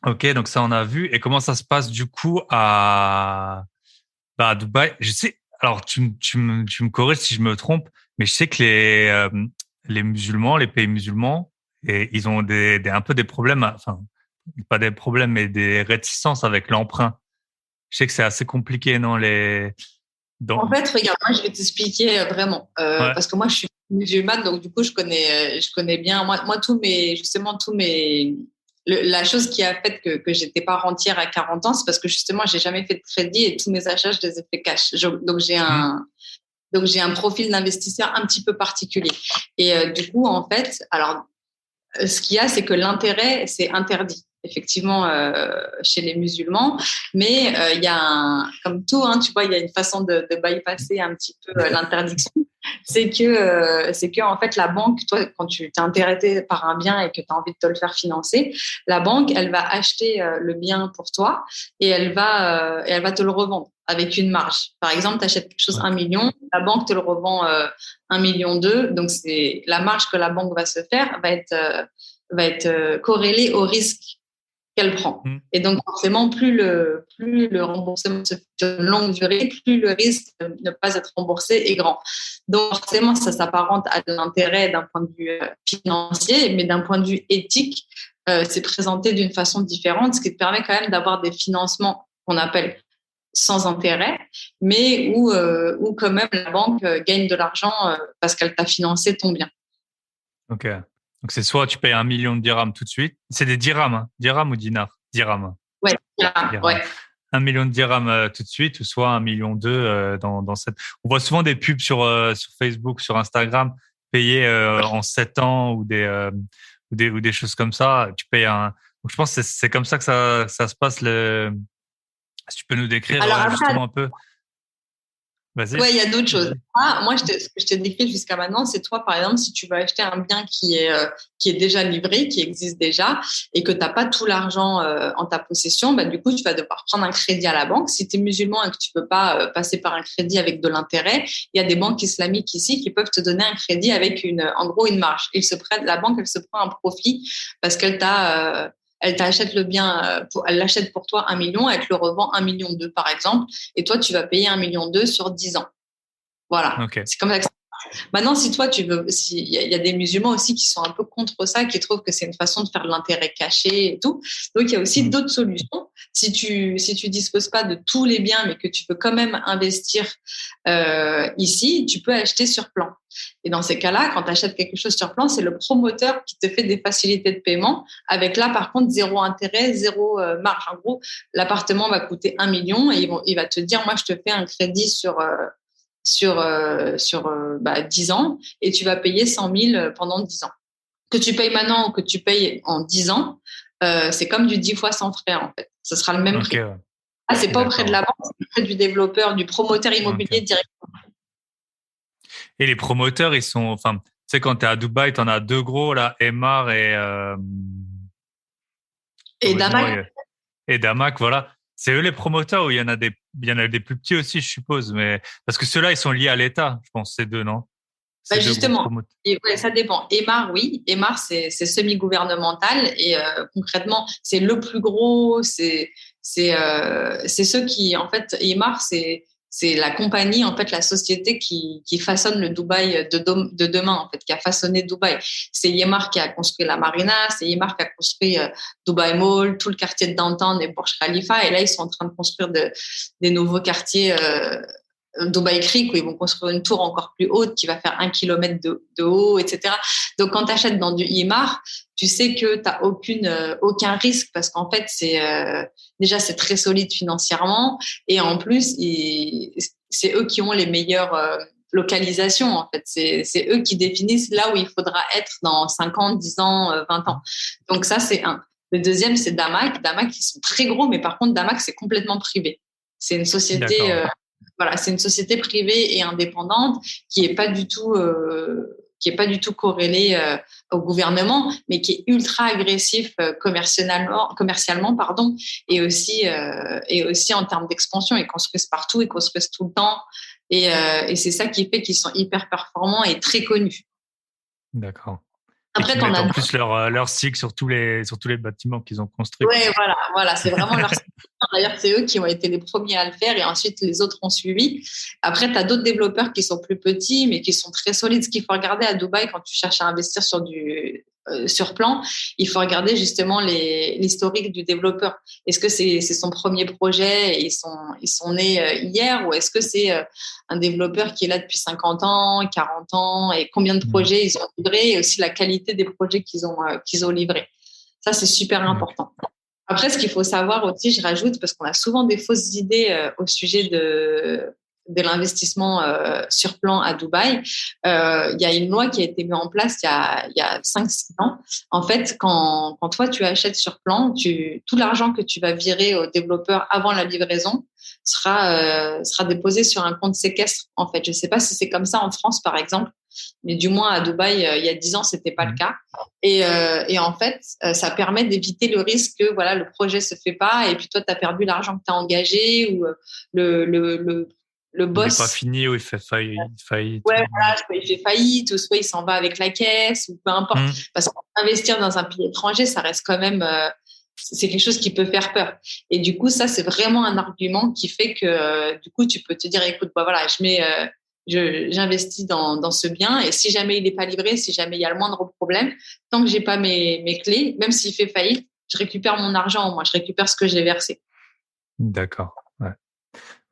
ok, donc ça on a vu. Et comment ça se passe du coup à Dubaï? Je sais. Alors, tu me corriges si je me trompe, mais je sais que les musulmans, les pays musulmans, et ils ont un peu des problèmes, enfin, pas des problèmes, mais des réticences avec l'emprunt. Je sais que c'est assez compliqué, non, En dans, fait, regarde, moi, je vais t'expliquer vraiment, ouais, parce que moi, je suis musulmane, donc du coup, je connais bien. Moi, la chose qui a fait que j'étais pas rentière à 40 ans, c'est parce que justement, j'ai jamais fait de crédit et tous mes achats, je les ai fait cash. hmm, Donc j'ai un profil d'investisseur un petit peu particulier. Et du coup, en fait, alors ce qu'il y a, c'est que l'intérêt, c'est interdit, effectivement, chez les musulmans. Mais il y a comme tout, hein, tu vois, il y a une façon de bypasser un petit peu l'interdiction. C'est que, en fait, la banque, toi, quand tu t'es intéressé par un bien et que tu as envie de te le faire financer, la banque, elle va acheter le bien pour toi et elle va te le revendre avec une marge. Par exemple, tu achètes quelque chose ouais, 1 million, la banque te le revend 1 million 2. Donc, c'est la marge que la banque va se faire va être corrélée au risque qu'elle prend. hmm, Et donc, forcément, plus le remboursement se fait sur une longue durée, plus le risque de ne pas être remboursé est grand. Donc, forcément, ça s'apparente à de l'intérêt d'un point de vue financier, mais d'un point de vue éthique, c'est présenté d'une façon différente, ce qui te permet quand même d'avoir des financements qu'on appelle sans intérêt, mais où quand même la banque gagne de l'argent parce qu'elle t'a financé ton bien. ok. Donc c'est soit tu payes 1 million de dirhams tout de suite, c'est des dirhams, hein, dirhams ou dinars, dirhams, Ouais, dirhams. ouais. 1 million de dirhams tout de suite, ou soit 1 million 2 dans cette. On voit souvent des pubs sur Facebook, sur Instagram, payés en 7 ans ou des choses comme ça. Tu payes un. Donc je pense que c'est comme ça que ça se passe. Si tu peux nous décrire Alors après, justement un peu. Vas-y. Ouais, il y a d'autres choses. Moi, ce que je t'ai décrit jusqu'à maintenant, c'est toi, par exemple, si tu veux acheter un bien qui est déjà livré, qui existe déjà, et que tu n'as pas tout l'argent en ta possession, bah, du coup, tu vas devoir prendre un crédit à la banque. Si tu es musulman et que tu peux pas passer par un crédit avec de l'intérêt, il y a des banques islamiques ici qui peuvent te donner un crédit avec en gros, une marge. La banque, elle se prend un profit parce elle t'achète le bien, elle l'achète pour toi 1 million, elle te le revend 1,2 million par exemple, et toi tu vas payer 1,2 million sur 10 ans. Voilà, Ok. c'est comme ça que ça. Maintenant, si toi tu veux, il y a des musulmans aussi qui sont un peu contre ça, qui trouvent que c'est une façon de faire de l'intérêt caché et tout. Donc il y a aussi d'autres solutions. Si tu disposes pas de tous les biens, mais que tu peux quand même investir ici, tu peux acheter sur plan. Et dans ces cas-là, quand tu achètes quelque chose sur plan, c'est le promoteur qui te fait des facilités de paiement, avec là, par contre, zéro intérêt, zéro marge. En gros, l'appartement va coûter 1 million et il va te dire, moi, je te fais un crédit sur 10 ans et tu vas payer 100 000 pendant 10 ans. Que tu payes maintenant ou que tu payes en 10 ans, c'est comme du 10 fois sans frais, en fait. Ce sera le même Ok, prix. ouais. Ah, c'est pas auprès de D'accord. la banque, c'est auprès du développeur, du promoteur immobilier Ok. direct. Et les promoteurs, enfin, tu sais, quand t'es à Dubaï, t'en as deux gros, là, Emaar Et corrige-moi, Damak, et Damac, voilà. C'est eux les promoteurs ou il y en a des plus petits aussi, je suppose, mais parce que ceux-là, ils sont liés à l'État, je pense, ces deux, non? bah Ces deux gros justement, promoteurs. ouais, ça dépend. Emar, oui. Emar, c'est semi-gouvernemental et concrètement, c'est le plus gros. C'est ceux qui, en fait, Emar, c'est la compagnie, en fait, la société qui façonne le Dubaï de demain, en fait, qui a façonné Dubaï. C'est Emaar qui a construit la Marina, c'est Emaar qui a construit Dubaï Mall, tout le quartier de Downtown et Burj Khalifa. Et là, ils sont en train de construire des nouveaux quartiers. Dubaï Creek où ils vont construire une tour encore plus haute qui va faire 1 kilomètre de haut, etc. Donc, quand tu achètes dans du Imar, tu sais que tu n'as aucun risque parce qu'en fait, déjà, c'est très solide financièrement et en plus, c'est eux qui ont les meilleures localisations. En fait, c'est eux qui définissent là où il faudra être dans 5 ans, 10 ans, 20 ans. Donc, ça, c'est un. Le deuxième, c'est Damac. Damac, ils sont très gros, mais par contre, Damac, c'est complètement privé. C'est une société D'accord. voilà, c'est une société privée et indépendante qui est pas du tout corrélée au gouvernement, mais qui est ultra agressif commercialement pardon, et aussi en termes d'expansion. Ils construisent partout, ils construisent tout le temps, et c'est ça qui fait qu'ils sont hyper performants et très connus. D'accord. Et Après, qui t'en mettent as en d'autres. plus leur sigle sur tous les bâtiments qu'ils ont construits. Ouais, voilà, c'est vraiment leur. D'ailleurs, c'est eux qui ont été les premiers à le faire et ensuite les autres ont suivi. Après, tu as d'autres développeurs qui sont plus petits mais qui sont très solides. Ce qu'il faut regarder à Dubaï quand tu cherches à investir sur plan, il faut regarder justement l'historique du développeur. Est-ce que c'est son premier projet et ils sont nés hier ou est-ce que c'est un développeur qui est là depuis 50 ans, 40 ans et combien de Hmm. projets ils ont livrés et aussi la qualité des projets qu'ils ont livrés. Ça, c'est super Ok. important. Après, ce qu'il faut savoir aussi, je rajoute, parce qu'on a souvent des fausses idées au sujet de l'investissement sur plan à Dubaï. Il y a une loi qui a été mise en place il y a 5-6 ans. En fait, quand toi, tu achètes sur plan, tout l'argent que tu vas virer au développeur avant la livraison sera déposé sur un compte séquestre. En fait, je ne sais pas si c'est comme ça en France, par exemple, mais du moins à Dubaï, il y a 10 ans, c'était pas le Hmm. cas. Et en fait, ça permet d'éviter le risque que voilà, le projet se fait pas et puis toi, tu as perdu l'argent que tu as engagé ou le, le, le, le Il n'est pas boss, fini ou il fait faillite. ouais, voilà, soit il fait faillite ou soit il s'en va avec la caisse ou peu importe. Hmm. Parce qu'investir dans un pays étranger, ça reste quand même, c'est quelque chose qui peut faire peur. Et du coup, ça, c'est vraiment un argument qui fait que du coup, tu peux te dire, écoute, bah, voilà, j'investis dans ce bien et si jamais il n'est pas livré, si jamais il y a le moindre problème, tant que j'ai pas mes clés, même s'il fait faillite, je récupère mon argent, moi, je récupère ce que j'ai versé. D'accord. Ouais.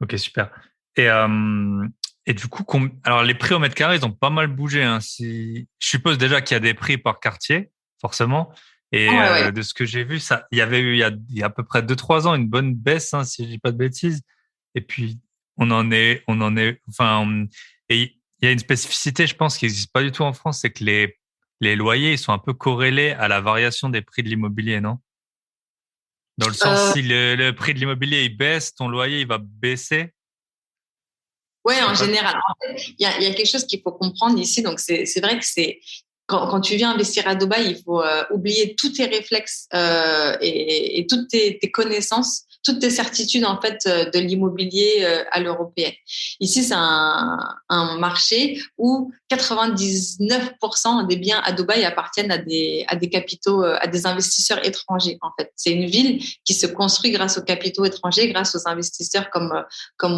Ok, super. Et, du coup, alors les prix au mètre carré, ils ont pas mal bougé. Hein. Je suppose déjà qu'il y a des prix par quartier, forcément. Et Ouais, ouais. de ce que j'ai vu, il y avait eu il y a à peu près 2-3 ans une bonne baisse, hein, si je dis pas de bêtises. Et puis enfin, et il y a une spécificité, je pense, qui n'existe pas du tout en France, c'est que les loyers, ils sont un peu corrélés à la variation des prix de l'immobilier, non? Dans le sens, Euh, si le prix de l'immobilier il baisse, ton loyer il va baisser. Ouais, en général. En fait, il y a quelque chose qu'il faut comprendre ici. Donc, c'est vrai que quand tu viens investir à Dubaï, il faut oublier tous tes réflexes et toutes tes connaissances, toutes tes certitudes en fait de l'immobilier à l'européenne. Ici, c'est un marché où 99% des biens à Dubaï appartiennent à des capitaux, à des investisseurs étrangers. En fait, c'est une ville qui se construit grâce aux capitaux étrangers, grâce aux investisseurs comme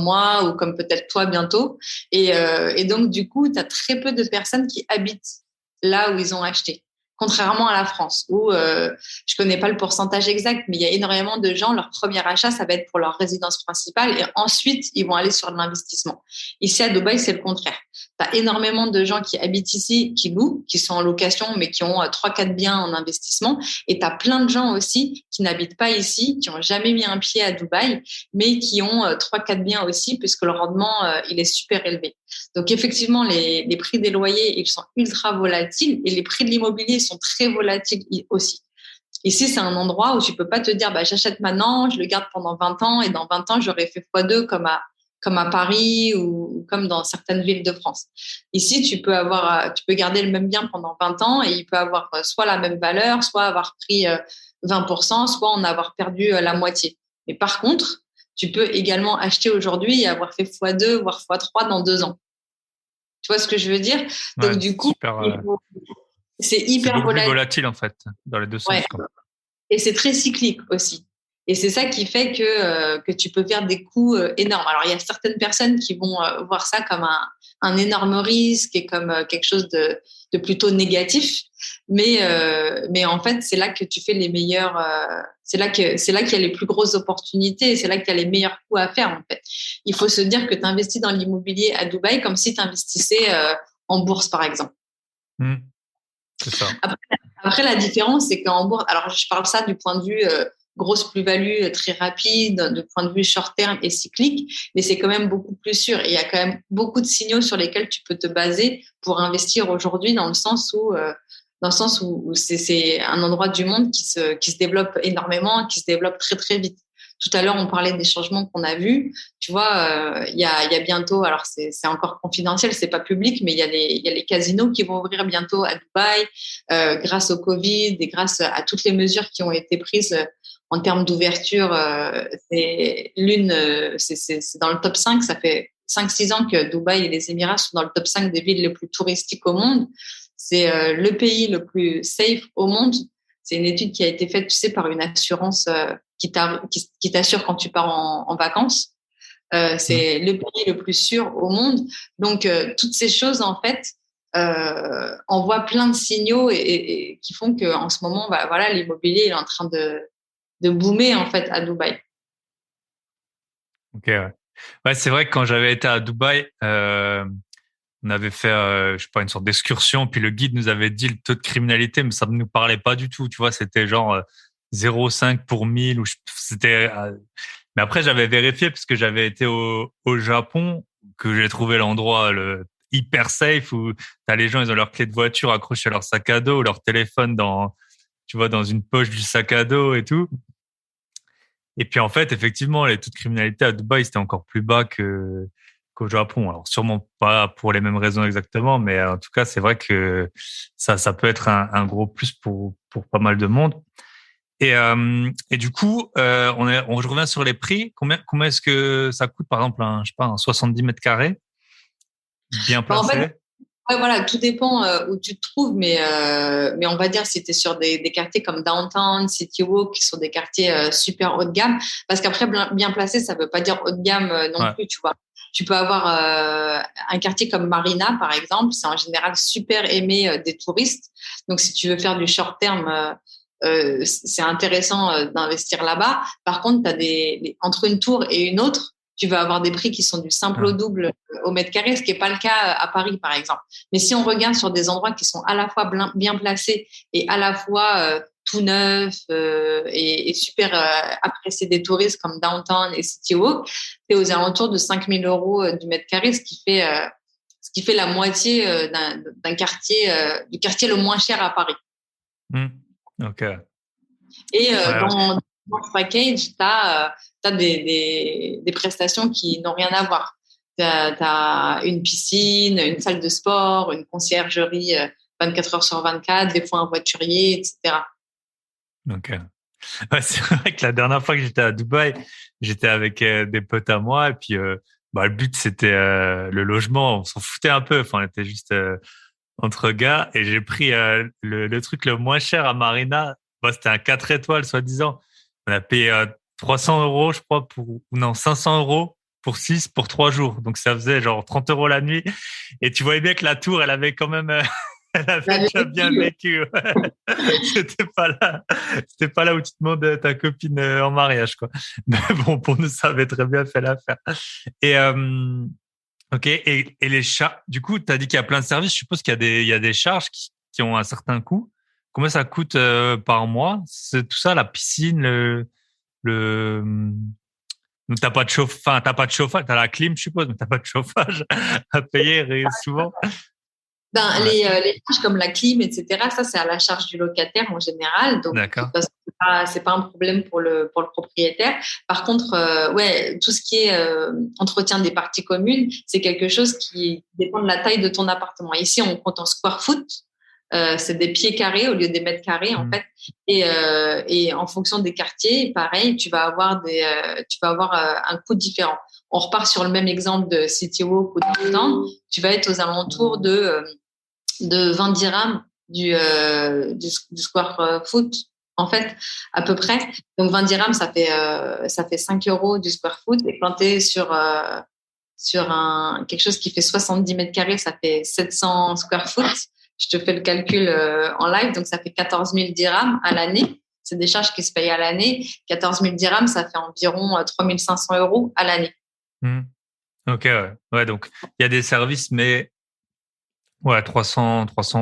moi ou comme peut-être toi bientôt. Et donc, du coup, tu as très peu de personnes qui habitent là où ils ont acheté. Contrairement à la France, où je connais pas le pourcentage exact, mais il y a énormément de gens, leur premier achat, ça va être pour leur résidence principale et ensuite, ils vont aller sur l'investissement. Ici, à Dubaï, c'est le contraire. Tu as énormément de gens qui habitent ici, qui louent, qui sont en location, mais qui ont 3-4 biens en investissement. Et tu as plein de gens aussi qui n'habitent pas ici, qui ont jamais mis un pied à Dubaï, mais qui ont 3-4 biens aussi, puisque le rendement, il est super élevé. Donc, effectivement, les prix des loyers, ils sont ultra volatiles et les prix de l'immobilier sont très volatiles aussi. Ici, c'est un endroit où tu peux pas te dire, bah, j'achète maintenant, je le garde pendant 20 ans et dans 20 ans, j'aurais fait x2 comme à Paris ou comme dans certaines villes de France. Ici, tu peux garder le même bien pendant 20 ans et il peut avoir soit la même valeur, soit avoir pris 20%, soit en avoir perdu la moitié. Mais par contre, tu peux également acheter aujourd'hui et avoir fait x2, voire x3 dans 2 ans. Tu vois ce que je veux dire? Donc, Ouais, du coup, c'est c'est hyper beaucoup plus volatile. volatile en fait, dans les deux Ouais. sens, quoi. Et c'est très cyclique aussi. Et c'est ça qui fait que tu peux faire des coups énormes. Alors, il y a certaines personnes qui vont voir ça comme un énorme risque et comme quelque chose de plutôt négatif. Mais en fait, c'est là que tu fais les meilleurs. C'est là qu'il y a les plus grosses opportunités et c'est là qu'il y a les meilleurs coups à faire, en fait. Il faut se dire que tu investis dans l'immobilier à Dubaï comme si tu investissais en bourse, par exemple. C'est ça. Après, la différence, c'est qu'en bourse, alors je parle ça du point de vue grosse plus-value très rapide, du point de vue short terme et cyclique, mais c'est quand même beaucoup plus sûr. Et il y a quand même beaucoup de signaux sur lesquels tu peux te baser pour investir aujourd'hui, dans le sens où c'est un endroit du monde qui se développe énormément, qui se développe très très vite. Tout à l'heure, on parlait des changements qu'on a vus. Tu vois, il y a bientôt, alors c'est encore confidentiel, c'est pas public, mais il y a les casinos qui vont ouvrir bientôt à Dubaï grâce au Covid et grâce à toutes les mesures qui ont été prises en termes d'ouverture. C'est dans le top 5. Ça fait 5-6 ans que Dubaï et les Émirats sont dans le top 5 des villes les plus touristiques au monde. C'est le pays le plus safe au monde. C'est une étude qui a été faite, tu sais, par une assurance qui t'assure quand tu pars en vacances. C'est le pays le plus sûr au monde. Donc, toutes ces choses, en fait, envoient plein de signaux et qui font qu'en ce moment, bah, voilà, l'immobilier est en train de boomer, en fait, à Dubaï. Ok, ouais. Ouais, c'est vrai que quand j'avais été à Dubaï, on avait fait, je sais pas, une sorte d'excursion, puis le guide nous avait dit le taux de criminalité, mais ça ne nous parlait pas du tout. Tu vois, c'était genre 0,5 pour 1000 ou c'était. Mais après, j'avais vérifié parce que j'avais été au Japon, que j'ai trouvé l'endroit hyper safe où t'as les gens, ils ont leur clé de voiture accrochée à leur sac à dos, leur téléphone dans, tu vois, dans une poche du sac à dos et tout. Et puis en fait, effectivement, les taux de criminalité à Dubaï, c'était encore plus bas qu'au Japon. Alors sûrement pas pour les mêmes raisons exactement, mais en tout cas, c'est vrai que ça peut être un gros plus pour pas mal de monde. Et du coup, je revient sur les prix. Combien est-ce que ça coûte, par exemple, je sais pas, un 70 mètres carrés, bien Bah, en fait, placé? ouais, voilà, tout dépend où tu te trouves, mais on va dire si tu es sur des quartiers comme Downtown, City Walk, qui sont des quartiers super haut de gamme, parce qu'après, bien placé, ça veut pas dire haut de gamme non Ouais. plus, tu vois. Tu peux avoir un quartier comme Marina, par exemple, c'est en général super aimé des touristes. Donc, si tu veux faire du short terme, c'est intéressant d'investir là-bas. Par contre, entre une tour et une autre, tu vas avoir des prix qui sont du simple au Ouais. double au mètre carré, ce qui n'est pas le cas à Paris, par exemple. Mais si on regarde sur des endroits qui sont à la fois bien placés et à la fois tout neufs et super appréciés des touristes comme Downtown et City Walk, c'est aux alentours de 5 000 euros du mètre carré, ce qui fait la moitié d'un quartier, du quartier le moins cher à Paris. Hmm. Ok. Et Ouais. dans ce package, tu as, des prestations qui n'ont rien à voir. T'as une piscine, une salle de sport, une conciergerie 24 heures sur 24, des fois un voiturier, etc. Ok. Ouais, c'est vrai que la dernière fois que j'étais à Dubaï, j'étais avec des potes à moi et puis le but c'était le logement. On s'en foutait un peu. Enfin, on était juste entre gars et j'ai pris le truc le moins cher à Marina. C'était un 4 étoiles soi-disant. On a payé 300 euros, je crois, ou non, 500 euros pour 6 pour 3 jours. Donc ça faisait genre 30 euros la nuit. Et tu voyais bien que la tour, elle avait quand même, elle avait déjà bien vécu. Ouais. C'était pas là où tu demandes ta copine en mariage, quoi. Mais bon, pour nous, ça avait très bien fait l'affaire. Et ok, et les charges, du coup, tu as dit qu'il y a plein de services. Je suppose il y a des charges qui ont un certain coût. Combien ça coûte par mois? C'est tout ça, la piscine, le... Donc, t'as pas de chauffage, t'as la clim, je suppose, mais t'as pas de chauffage à payer souvent. Ben, Ouais. les charges comme la clim, etc., ça, c'est à la charge du locataire en général. Donc, de D'accord. toute façon, c'est pas un problème pour le propriétaire. Par contre, ouais, tout ce qui est entretien des parties communes, c'est quelque chose qui dépend de la taille de ton appartement. Ici, on compte en square foot. C'est des pieds carrés au lieu des mètres carrés, en fait. Et en fonction des quartiers, pareil, tu vas avoir un coût différent. On repart sur le même exemple de City Walk ou Downtown. Tu vas être aux alentours de 20 dirhams du square foot, en fait, à peu près. Donc, 20 dirhams, ça fait 5 euros du square foot. Et quand tu es sur quelque chose qui fait 70 mètres carrés, ça fait 700 square foot. Je te fais le calcul en live, donc ça fait 14 000 dirhams à l'année. C'est des charges qui se payent à l'année. 14 000 dirhams, ça fait environ 3 500 euros à l'année. Ok, ouais. Ouais, donc il y a des services, mais ouais, 300 euros 300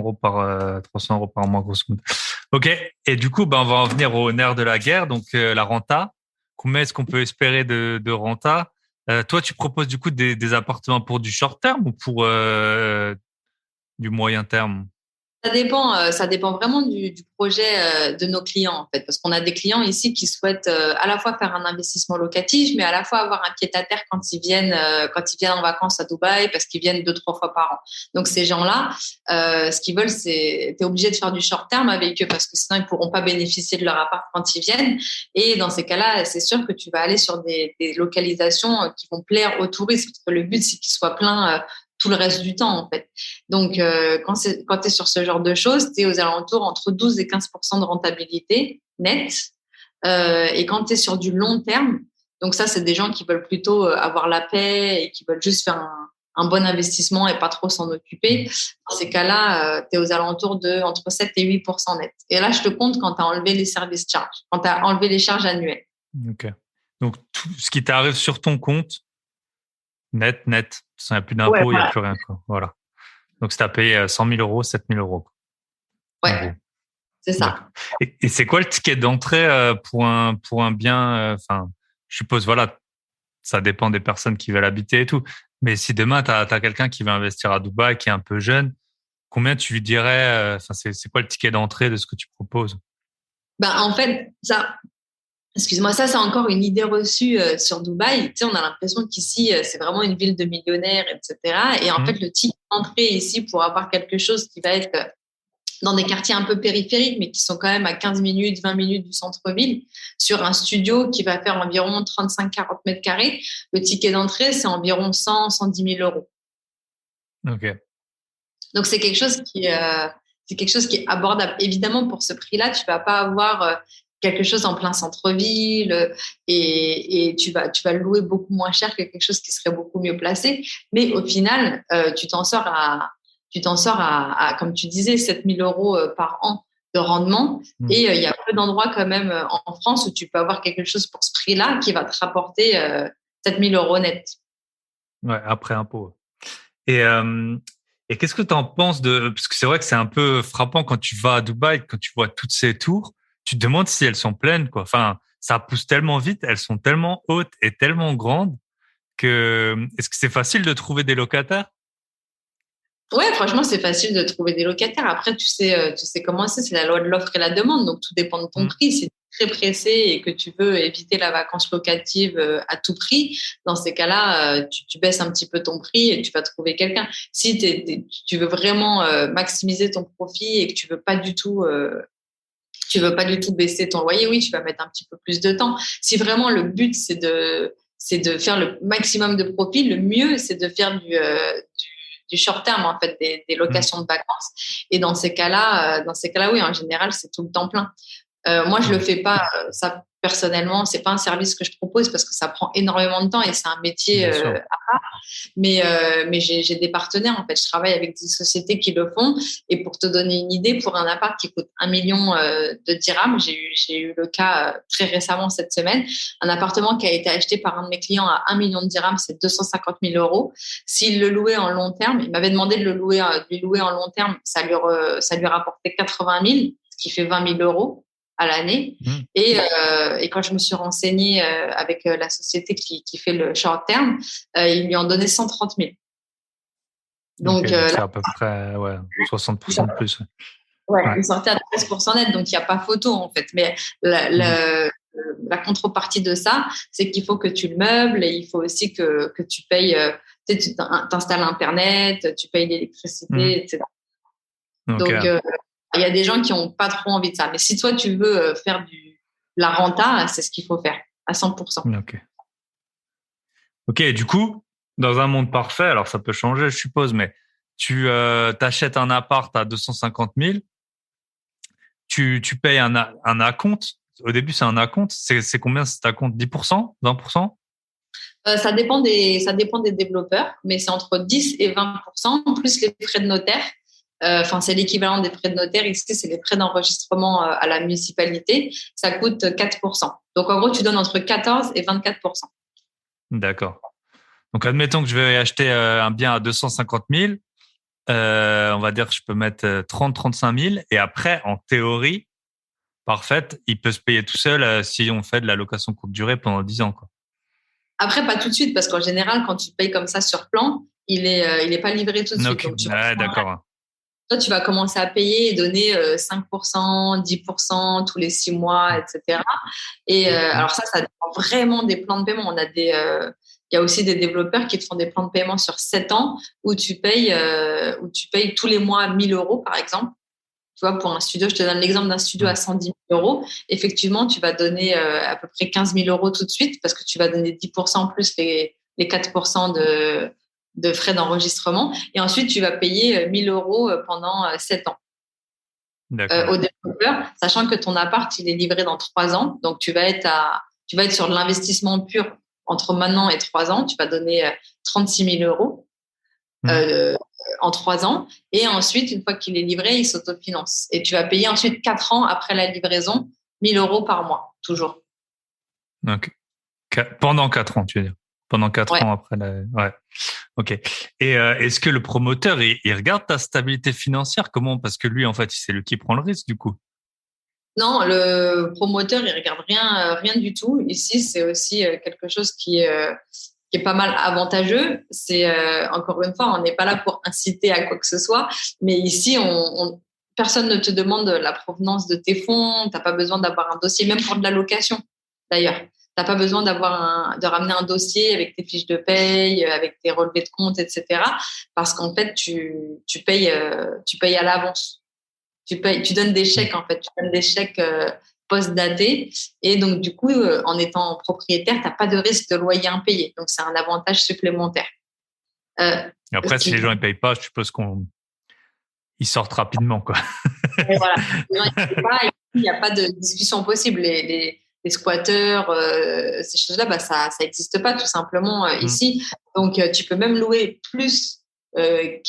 euros par mois, grosso modo. Ok. Et du coup, on va en venir au nerf de la guerre, donc la renta. Combien est-ce qu'on peut espérer de renta? Toi, tu proposes du coup des appartements pour du short terme ou pour du moyen terme? Ça dépend vraiment du projet de nos clients en fait, parce qu'on a des clients ici qui souhaitent à la fois faire un investissement locatif, mais à la fois avoir un pied-à-terre quand ils viennent en vacances à Dubaï, parce qu'ils viennent 2-3 fois par an. Donc ces gens-là, ce qu'ils veulent, c'est t'es obligé de faire du short terme avec eux, parce que sinon ils pourront pas bénéficier de leur appart quand ils viennent. Et dans ces cas-là, c'est sûr que tu vas aller sur des localisations qui vont plaire aux touristes. Parce que le but, c'est qu'ils soient pleins tout le reste du temps, en fait. Donc, quand tu es sur ce genre de choses, tu es aux alentours entre 12 et 15% de rentabilité nette. Et quand tu es sur du long terme, donc ça, c'est des gens qui veulent plutôt avoir la paix et qui veulent juste faire un bon investissement et pas trop s'en occuper. Dans ces cas-là, tu es aux alentours de entre 7 et 8% net. Et là, je te compte quand tu as enlevé les service charges, quand tu as enlevé les charges annuelles. Ok. Donc, tout ce qui t'arrive sur ton compte, net. Il n'y a plus Ouais, d'impôts, il n'y a voilà. plus rien, quoi. Voilà. Donc, si tu as payé 100 000 euros, 7 000 euros, quoi, en gros. Ouais, c'est D'accord. ça. Et c'est quoi le ticket d'entrée pour un bien? Enfin, je suppose, voilà, ça dépend des personnes qui veulent habiter et tout. Mais si demain, tu as quelqu'un qui veut investir à Dubaï, qui est un peu jeune, combien tu lui dirais? Enfin, c'est quoi le ticket d'entrée de ce que tu proposes? Ben, en fait, excuse-moi, ça, c'est encore une idée reçue sur Dubaï. Tu sais, on a l'impression qu'ici, c'est vraiment une ville de millionnaires, etc. Et en fait, le ticket d'entrée ici pour avoir quelque chose qui va être dans des quartiers un peu périphériques, mais qui sont quand même à 15 minutes, 20 minutes du centre-ville, sur un studio qui va faire environ 35-40 mètres carrés, le ticket d'entrée, c'est environ 100-110 000 euros. Ok. Donc, c'est quelque chose qui est abordable. Évidemment, pour ce prix-là, tu vas pas avoir quelque chose en plein centre-ville et tu vas le louer beaucoup moins cher que quelque chose qui serait beaucoup mieux placé. Mais au final, tu t'en sors comme tu disais, 7 000 euros par an de rendement. Et il y a peu d'endroits quand même en France où tu peux avoir quelque chose pour ce prix-là qui va te rapporter 7 000 euros net. Ouais, après impôt. Et, euh, et qu'est-ce que tu en penses parce que c'est vrai que c'est un peu frappant quand tu vas à Dubaï, quand tu vois toutes ces tours, tu te demandes si elles sont pleines, quoi. Enfin, ça pousse tellement vite, elles sont tellement hautes et tellement grandes est-ce que c'est facile de trouver des locataires? Ouais, franchement, c'est facile de trouver des locataires. Après, tu sais comment c'est la loi de l'offre et la demande. Donc, tout dépend de ton prix. Si tu es très pressé et que tu veux éviter la vacance locative à tout prix, dans ces cas-là, tu baisses un petit peu ton prix et tu vas trouver quelqu'un. Si tu veux vraiment maximiser ton profit et que tu veux pas du tout baisser ton loyer, oui, tu vas mettre un petit peu plus de temps. Si vraiment le but, c'est de faire le maximum de profit, le mieux, c'est de faire du short terme, en fait, des locations de vacances. Et dans ces cas-là, oui, en général, c'est tout le temps plein. Moi, je le fais pas, ça, personnellement, c'est pas un service que je propose parce que ça prend énormément de temps et c'est un métier Bien sûr. à part. Mais j'ai des partenaires, en fait. Je travaille avec des sociétés qui le font. Et pour te donner une idée, pour un appart qui coûte 1 million de dirhams, j'ai eu le cas très récemment cette semaine. Un appartement qui a été acheté par un de mes clients à 1 million de dirhams, c'est 250 000 euros. S'il le louait en long terme, il m'avait demandé de lui louer en long terme, ça lui rapportait 80 000, ce qui fait 20 000 euros à l'année. Et quand je me suis renseignée avec la société qui fait le short term, ils lui en donnaient 130 000. Donc, donc c'est à peu près 60% de plus. Ouais, il sortait à 13% net, donc il n'y a pas photo en fait. Mais la contrepartie de ça, c'est qu'il faut que tu le meubles et il faut aussi que tu payes, tu t'installes Internet, tu payes l'électricité, etc. Donc, il y a des gens qui n'ont pas trop envie de ça. Mais si toi, tu veux faire de la renta, c'est ce qu'il faut faire à 100%. Ok, du coup, dans un monde parfait, alors ça peut changer, je suppose, mais tu t'achètes un appart à 250 000, tu payes un acompte. Au début, c'est un acompte. C'est combien cet acompte? 10%? 20%? Ça dépend des développeurs, mais c'est entre 10 et 20%, plus les frais de notaire. Enfin, c'est l'équivalent des frais de notaire. Ici, c'est les frais d'enregistrement à la municipalité. Ça coûte 4%. Donc, en gros, tu donnes entre 14 et 24%. D'accord. Donc, admettons que je vais acheter un bien à 250 000. On va dire que je peux mettre 30-35 000. Et après, en théorie, parfaite, il peut se payer tout seul si on fait de la location courte durée pendant 10 ans, quoi. Après, pas tout de suite, parce qu'en général, quand tu payes comme ça sur plan, il est pas livré tout de suite. Ok, Donc, d'accord. toi, tu vas commencer à payer et donner 5%, 10% tous les 6 mois, etc. Et alors ça dépend vraiment des plans de paiement. Il y a aussi des développeurs qui te font des plans de paiement sur 7 ans où tu payes tous les mois 1 000 euros, par exemple. Tu vois, pour un studio, je te donne l'exemple d'un studio à 110 000 euros. Effectivement, tu vas donner à peu près 15 000 euros tout de suite parce que tu vas donner 10% plus les 4% de frais d'enregistrement. Et ensuite, tu vas payer 1 000 euros pendant 7 ans au développeur, sachant que ton appart, il est livré dans 3 ans. Donc, tu vas être sur de l'investissement pur entre maintenant et 3 ans. Tu vas donner 36 000 euros en 3 ans. Et ensuite, une fois qu'il est livré, il s'autofinance. Et tu vas payer ensuite 4 ans après la livraison, 1 000 euros par mois, toujours. Donc, pendant 4 ans, tu veux dire. Pendant 4 ans après Ouais. Ok. Et est-ce que le promoteur, il regarde ta stabilité financière? Comment? Parce que lui, en fait, c'est lui qui prend le risque, du coup. Non, le promoteur, il regarde rien du tout. Ici, c'est aussi quelque chose qui est pas mal avantageux. C'est encore une fois, on n'est pas là pour inciter à quoi que ce soit, mais ici, personne ne te demande la provenance de tes fonds. T'as pas besoin d'avoir un dossier, même pour de la location. D'ailleurs, t'as pas besoin de ramener un dossier avec tes fiches de paye, avec tes relevés de compte, etc. Parce qu'en fait, tu payes à l'avance. Tu donnes des chèques, en fait. Tu donnes des chèques post-datés. Et donc, du coup, en étant propriétaire, tu n'as pas de risque de loyer impayé. Donc, c'est un avantage supplémentaire. Après, si les gens ne payent pas, je suppose ils sortent rapidement, quoi. Et voilà. Il n'y a pas de discussion possible. Les squatteurs, ces choses-là, ça n'existe pas tout simplement ici. Donc, tu peux même louer plus que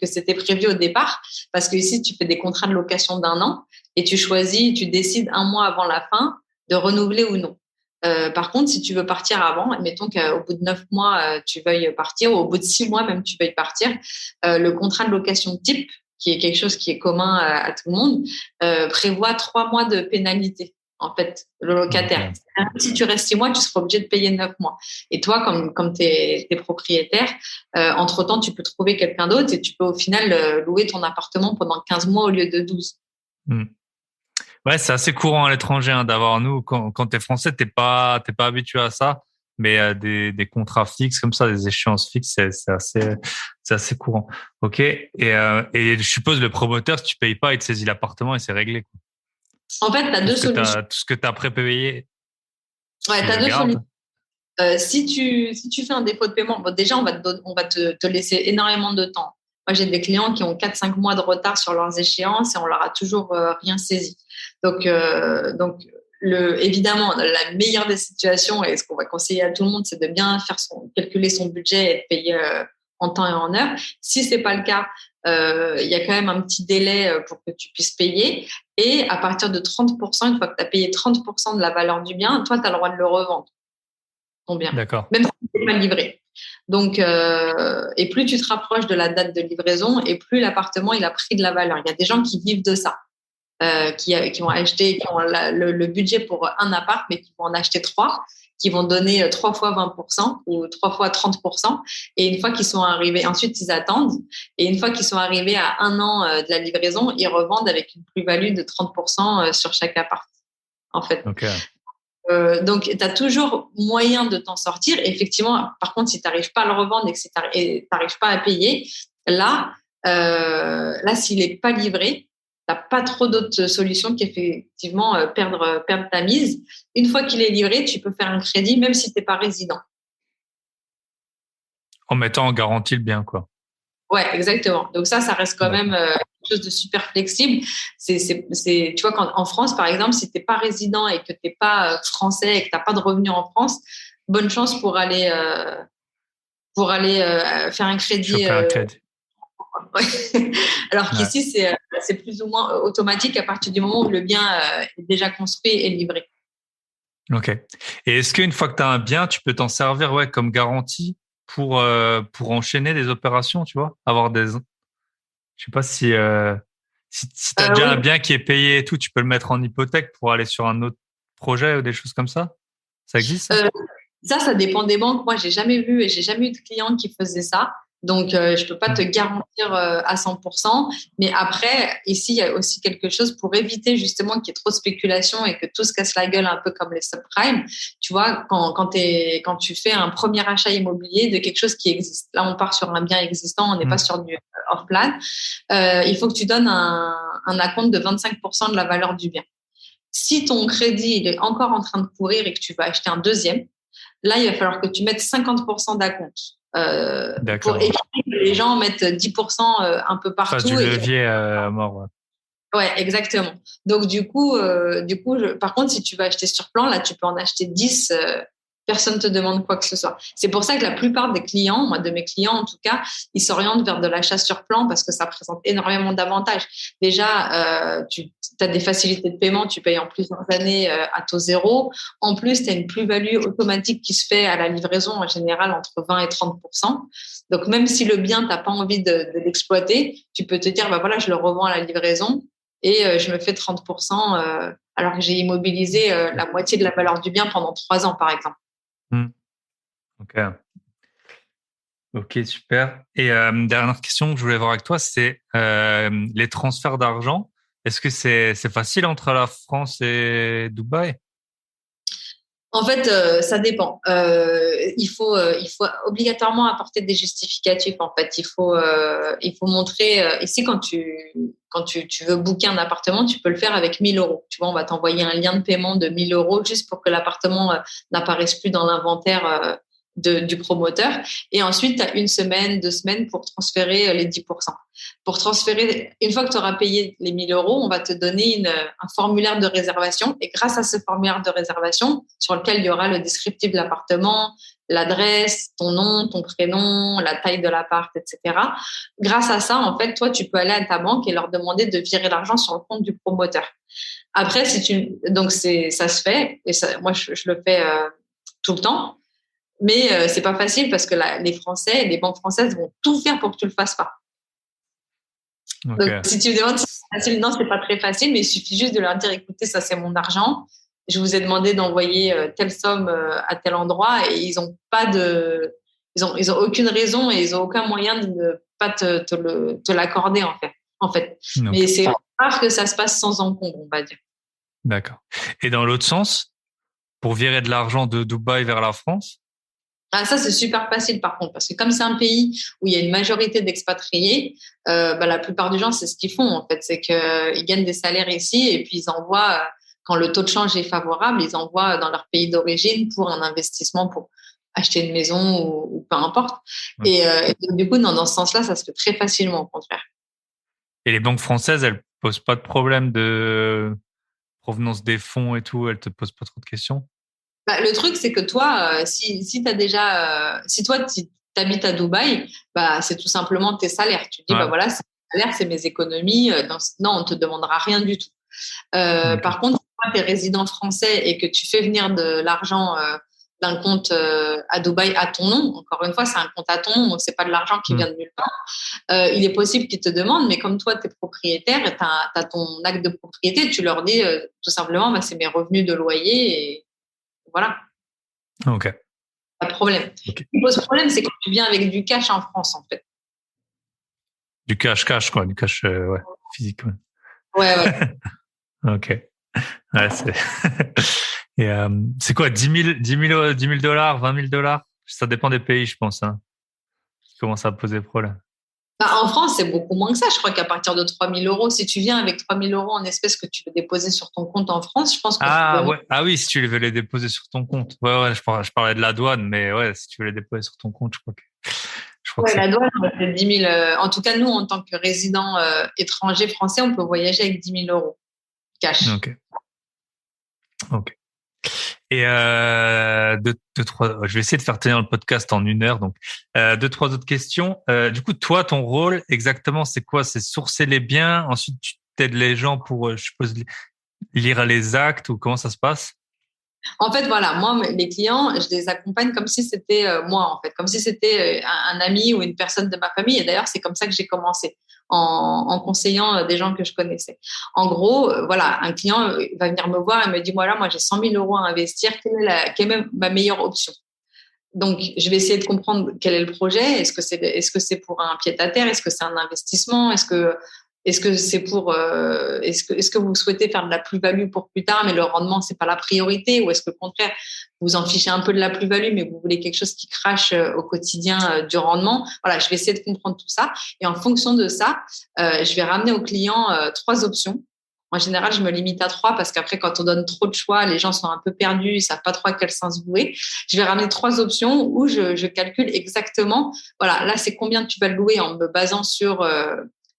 c'était prévu au départ, parce que ici tu fais des contrats de location d'1 an et tu décides 1 mois avant la fin de renouveler ou non. Par contre, si tu veux partir avant, admettons qu'au bout de 9 mois tu veuilles partir, ou au bout de 6 mois même tu veuilles partir, le contrat de location type, qui est quelque chose qui est commun à tout le monde, prévoit 3 mois de pénalité en fait, le locataire. Ok. Si tu restes 6 mois, tu seras obligé de payer 9 mois. Et toi, comme tu es propriétaire, entre-temps, tu peux trouver quelqu'un d'autre et tu peux au final louer ton appartement pendant 15 mois au lieu de 12. Hmm. Ouais, c'est assez courant à l'étranger d'avoir nous quand t'es français, t'es pas habitué à ça, mais des contrats fixes comme ça, des échéances fixes, c'est assez courant. Ok. Et je suppose le promoteur, si tu payes pas, il te saisit l'appartement et c'est réglé, quoi. En fait, tu as deux solutions. Tout ce que t'as prépayé, Ouais, tu il as le deux garde. solutions. Si tu fais un défaut de paiement, bon, déjà, on va te laisser énormément de temps. Moi, j'ai des clients qui ont 4-5 mois de retard sur leurs échéances et on leur a toujours rien saisi. Donc évidemment, la meilleure des situations et ce qu'on va conseiller à tout le monde, c'est de bien calculer son budget et de payer en temps et en heure. Si c'est pas le cas, il y a quand même un petit délai pour que tu puisses payer. Et à partir de 30%, une fois que tu as payé 30% de la valeur du bien, toi, tu as le droit de le revendre. Ton bien, D'accord. même si c'est pas livré. Donc, et plus tu te rapproches de la date de livraison, et plus l'appartement il a pris de la valeur. Il y a des gens qui vivent de ça, qui vont acheter, qui ont le budget pour un appart, mais qui vont en acheter 3, qui vont donner 3 fois 20% ou 3 fois 30%. Et une fois qu'ils sont arrivés, ensuite ils attendent. Et une fois qu'ils sont arrivés à 1 an de la livraison, ils revendent avec une plus-value de 30% sur chaque appart, en fait. Ok. Donc, tu as toujours moyen de t'en sortir. Et effectivement, par contre, si tu n'arrives pas à le revendre et que tu n'arrives pas à payer, là s'il n'est pas livré, tu n'as pas trop d'autres solutions qu'effectivement perdre ta mise. Une fois qu'il est livré, tu peux faire un crédit, même si tu n'es pas résident. En mettant en garantie le bien, quoi. Ouais, exactement. Donc ça reste quand même D'accord. quelque chose de super flexible. Tu vois, en France, par exemple, si tu n'es pas résident et que tu n'es pas français et que tu n'as pas de revenus en France, bonne chance pour aller faire un crédit. Choper un crédit. Alors Ouais. qu'ici, c'est plus ou moins automatique à partir du moment où le bien est déjà construit et livré. Ok. Et est-ce qu'une fois que tu as un bien, tu peux t'en servir, ouais, comme garantie pour enchaîner des opérations, tu vois? Je sais pas si tu as déjà Oui. un bien qui est payé et tout, tu peux le mettre en hypothèque pour aller sur un autre projet ou des choses comme ça? Ça existe, ça? Ça dépend des banques. Moi, j'ai jamais vu et j'ai jamais eu de client qui faisait ça. Donc, je peux pas te garantir à 100%. Mais après, ici, il y a aussi quelque chose pour éviter justement qu'il y ait trop de spéculation et que tout se casse la gueule un peu comme les subprimes. Tu vois, quand tu fais un premier achat immobilier de quelque chose qui existe. Là, on part sur un bien existant, on n'est pas sur du off-plan. Il faut que tu donnes un acompte de 25% de la valeur du bien. Si ton crédit il est encore en train de courir et que tu vas acheter un deuxième, là, il va falloir que tu mettes 50% d'acompte pour D'accord. éviter que les gens mettent 10% un peu Face du partout. levier à mort, ouais. Ouais, exactement. Donc, par contre, si tu vas acheter sur plan, là, tu peux en acheter 10. Personne ne te demande quoi que ce soit. C'est pour ça que la plupart des clients, moi, de mes clients en tout cas, ils s'orientent vers de l'achat sur plan parce que ça présente énormément d'avantages. Déjà, tu as des facilités de paiement, tu payes en plusieurs années à taux zéro. En plus, tu as une plus-value automatique qui se fait à la livraison en général entre 20 et 30%. Donc, même si le bien, tu n'as pas envie de l'exploiter, tu peux te dire, bah voilà, je le revends à la livraison et je me fais 30% alors que j'ai immobilisé la moitié de la valeur du bien pendant 3 ans, par exemple. Ok. Ok, super. Et dernière question que je voulais voir avec toi, c'est les transferts d'argent. Est-ce que c'est facile entre la France et Dubaï? En fait, ça dépend. Il faut obligatoirement apporter des justificatifs. En fait, il faut montrer. Ici, quand tu veux booker un appartement, tu peux le faire avec 1 000 euros. Tu vois, on va t'envoyer un lien de paiement de 1 000 euros juste pour que l'appartement n'apparaisse plus dans l'inventaire du promoteur. Et ensuite, tu as 1 semaine, 2 semaines pour transférer les 10%. Pour transférer, une fois que tu auras payé les 1 000 euros, on va te donner un formulaire de réservation. Et grâce à ce formulaire de réservation, sur lequel il y aura le descriptif de l'appartement, l'adresse, ton nom, ton prénom, la taille de l'appart, etc. Grâce à ça, en fait, toi, tu peux aller à ta banque et leur demander de virer l'argent sur le compte du promoteur. Après, donc ça se fait. Et ça, moi, je le fais tout le temps. Mais c'est pas facile parce que les banques françaises vont tout faire pour que tu le fasses pas. Donc, Ok. si tu me demandes si c'est facile, non, c'est pas très facile, mais il suffit juste de leur dire, écoutez, ça c'est mon argent, je vous ai demandé d'envoyer telle somme à tel endroit et ils ont pas de, ils ont aucune raison et ils ont aucun moyen de ne pas te l'accorder en fait. Mais Ok. c'est rare que ça se passe sans encombre, on va dire. D'accord. Et dans l'autre sens, pour virer de l'argent de Dubaï vers la France? Ah, ça, c'est super facile par contre, parce que comme c'est un pays où il y a une majorité d'expatriés, la plupart des gens, c'est ce qu'ils font en fait, c'est qu'ils gagnent des salaires ici et puis ils envoient, quand le taux de change est favorable, ils envoient dans leur pays d'origine pour un investissement, pour acheter une maison ou peu importe. Ok. Et donc, du coup, dans ce sens-là, ça se fait très facilement au contraire. Et les banques françaises, elles posent pas de problème de provenance des fonds et tout, elles te posent pas trop de questions? Le truc, c'est que toi, si t'as déjà, si toi, tu habites à Dubaï, c'est tout simplement tes salaires. Tu dis, Ouais. voilà, c'est mes salaires, c'est mes économies. Non, on te demandera rien du tout. Ok. Par contre, si tu es résident français et que tu fais venir de l'argent d'un compte à Dubaï à ton nom, encore une fois, c'est un compte à ton nom, donc c'est pas de l'argent qui Hmm. vient de nulle part. Il est possible qu'ils te demandent, mais comme toi, tu es propriétaire, tu as ton acte de propriété, tu leur dis tout simplement, c'est mes revenus de loyer et voilà. Ok. Pas de problème. Ce Ok. qui pose problème, c'est quand tu viens avec du cash en France, en fait. Du cash, quoi. Du cash, ouais, physique, ouais. Ouais, ouais. Ok. Ouais, c'est, et, c'est quoi, 10 000 dollars, 20 000 dollars? Ça dépend des pays, je pense, hein, qui commencent à poser problème. En France, c'est beaucoup moins que ça. Je crois qu'à partir de 3 000 euros, si tu viens avec 3 000 euros en espèces que tu veux déposer sur ton compte en France, je pense qu'on te Ah, demande. ouais. Ah oui, si tu veux les déposer sur ton compte. Ouais, ouais, je parlais de la douane, mais ouais, si tu veux les déposer sur ton compte, je crois que Ouais, c'est, la douane, c'est 10 000. En tout cas, nous, en tant que résidents étrangers français, on peut voyager avec 10 000 euros cash. ok. Ok. Et trois, je vais essayer de faire tenir le podcast en 1 heure. Donc, deux, trois autres questions. Du coup, toi, ton rôle exactement, c'est quoi? C'est sourcer les biens. Ensuite, tu t'aides les gens pour, je suppose, lire les actes ou comment ça se passe? En fait, voilà, moi, les clients, je les accompagne comme si c'était moi, en fait, comme si c'était un ami ou une personne de ma famille. Et d'ailleurs, c'est comme ça que j'ai commencé, en conseillant des gens que je connaissais. En gros, voilà, un client va venir me voir et me dit, voilà, moi, j'ai 100 000 euros à investir. Quelle est ma meilleure option? Donc, je vais essayer de comprendre quel est le projet. Est-ce que c'est pour un pied-à-terre? Est-ce que c'est un investissement? Est-ce que c'est pour, est-ce que vous souhaitez faire de la plus-value pour plus tard, mais le rendement, c'est pas la priorité? Ou est-ce que, au contraire, vous en fichez un peu de la plus-value, mais vous voulez quelque chose qui crache au quotidien du rendement? Voilà, je vais essayer de comprendre tout ça. Et en fonction de ça, je vais ramener au client 3 options. En général, je me limite à 3 parce qu'après, quand on donne trop de choix, les gens sont un peu perdus, ils savent pas trop à quel sens vouer. Je vais ramener 3 options où je calcule exactement, voilà, là, c'est combien tu vas le louer en me basant sur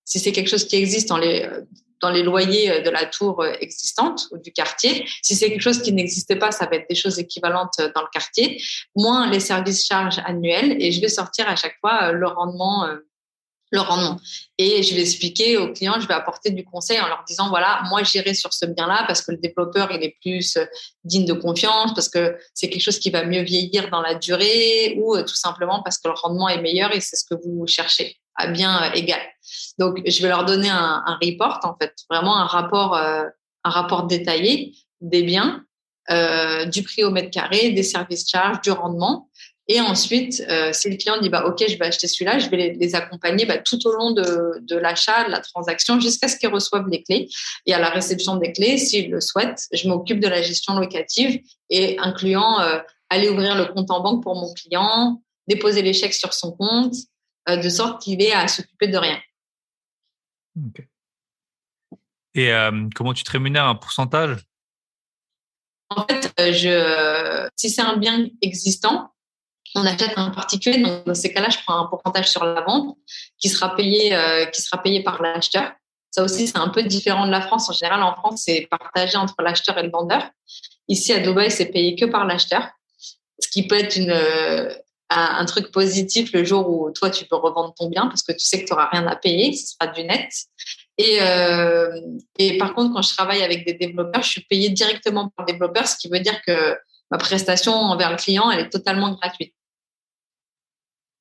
si c'est quelque chose qui existe dans les loyers de la tour existante ou du quartier. Si c'est quelque chose qui n'existe pas, ça va être des choses équivalentes dans le quartier, moins les services charges annuels, et je vais sortir à chaque fois le rendement. Et je vais expliquer aux clients, je vais apporter du conseil en leur disant, voilà, moi, j'irai sur ce bien-là parce que le développeur, il est plus digne de confiance, parce que c'est quelque chose qui va mieux vieillir dans la durée, ou tout simplement parce que le rendement est meilleur et c'est ce que vous cherchez, à bien égal. Donc, je vais leur donner un report, en fait, vraiment un rapport détaillé des biens, du prix au mètre carré, des services charges, du rendement. Et ensuite, si le client dit OK, je vais acheter celui-là, je vais les accompagner tout au long de l'achat, de la transaction, jusqu'à ce qu'ils reçoivent les clés. Et à la réception des clés, s'ils le souhaitent, je m'occupe de la gestion locative et incluant aller ouvrir le compte en banque pour mon client, déposer les chèques sur son compte, de sorte qu'il ait à s'occuper de rien. Ok. Et comment tu te rémunères? Un pourcentage? En fait, si c'est un bien existant, on achète un particulier. Donc, dans ces cas-là, je prends un pourcentage sur la vente qui sera payé par l'acheteur. Ça aussi, c'est un peu différent de la France. En général, en France, c'est partagé entre l'acheteur et le vendeur. Ici, à Dubaï, c'est payé que par l'acheteur, ce qui peut être un truc positif le jour où toi, tu peux revendre ton bien parce que tu sais que tu n'auras rien à payer, ce sera du net. Et par contre, quand je travaille avec des développeurs, je suis payée directement par le développeur, ce qui veut dire que ma prestation envers le client, elle est totalement gratuite.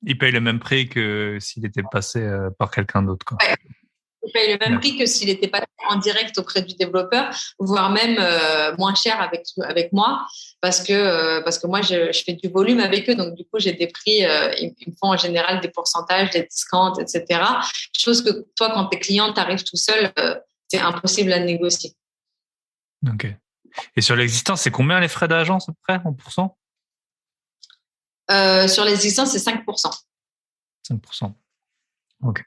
Il paye le même prix que s'il était passé par quelqu'un d'autre, quoi. Ouais, Je paye le même prix que s'il n'était pas en direct auprès du développeur, voire même moins cher avec moi, parce que moi, je fais du volume avec eux. Donc, du coup, j'ai des prix, ils me font en général des pourcentages, des discounts, etc. Chose que toi, quand tu es client, tu arrives tout seul, c'est impossible à négocier. Ok. Et sur l'existant, c'est combien les frais d'agence à peu près en pourcent? Sur l'existant, c'est 5%. 5%. Ok.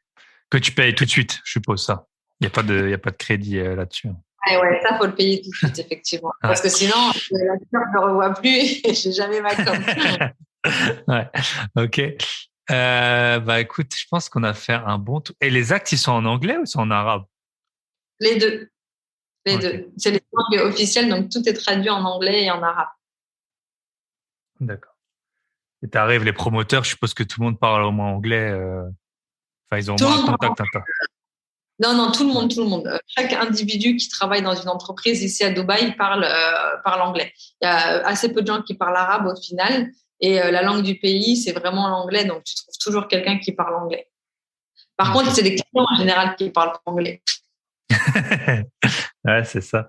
Que tu payes tout de suite, je suppose ça. Il y a pas de crédit là-dessus. Ouais, ça, faut le payer tout de suite, effectivement. Ouais. Parce que sinon, la je ne le revois plus et j'ai jamais ma com. Ouais. Ok. Bah écoute, je pense qu'on a fait un bon tour. Et les actes, ils sont en anglais ou ils sont en arabe? Les deux. Les Ok. deux. C'est les langues officielles, donc tout est traduit en anglais et en arabe. D'accord. Et t'arrives, les promoteurs, je suppose que tout le monde parle au moins anglais. Enfin, ils ont au Tout le moins un monde contact un peu. Non, tout le Ouais. monde, tout le monde. Chaque individu qui travaille dans une entreprise ici à Dubaï parle anglais. Il y a assez peu de gens qui parlent arabe au final. Et la langue du pays, c'est vraiment l'anglais. Donc, tu trouves toujours quelqu'un qui parle anglais. Par Ok. contre, c'est les clients en général qui parlent anglais. Ouais, c'est ça.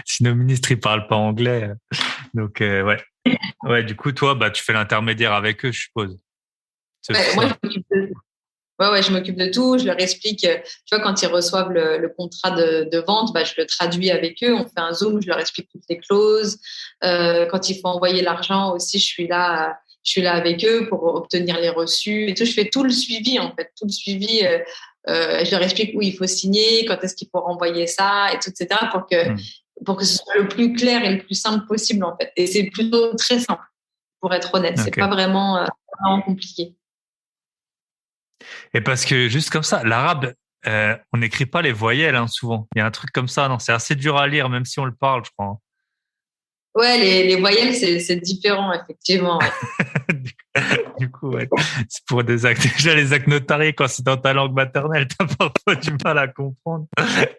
Si nos ministres ils parlent pas anglais, donc ouais, ouais. Du coup, toi, bah, tu fais l'intermédiaire avec eux, je suppose. C'est aussi Ouais, moi, ça. je m'occupe de je m'occupe de tout. Je leur explique, tu vois, quand ils reçoivent le contrat de vente, bah, je le traduis avec eux. On fait un Zoom, je leur explique toutes les clauses. Quand il faut envoyer l'argent aussi, je suis là avec eux pour obtenir les reçus et tout. Je fais tout le suivi, en fait, tout le suivi. Je leur explique où il faut signer, quand est-ce qu'il faut renvoyer ça, et tout, etc., pour que ce soit le plus clair et le plus simple possible, en fait. Et c'est plutôt très simple, pour être honnête. C'est pas Ok. vraiment compliqué. Et parce que juste comme ça, l'arabe, on n'écrit pas les voyelles hein, souvent. Il y a un truc comme ça, non? C'est assez dur à lire, même si on le parle, je crois. Ouais, les voyelles, c'est différent, effectivement. Ouais. Du coup, ouais. C'est pour des actes. Déjà, les actes notariés, quand c'est dans ta langue maternelle, t'as parfois du mal à comprendre.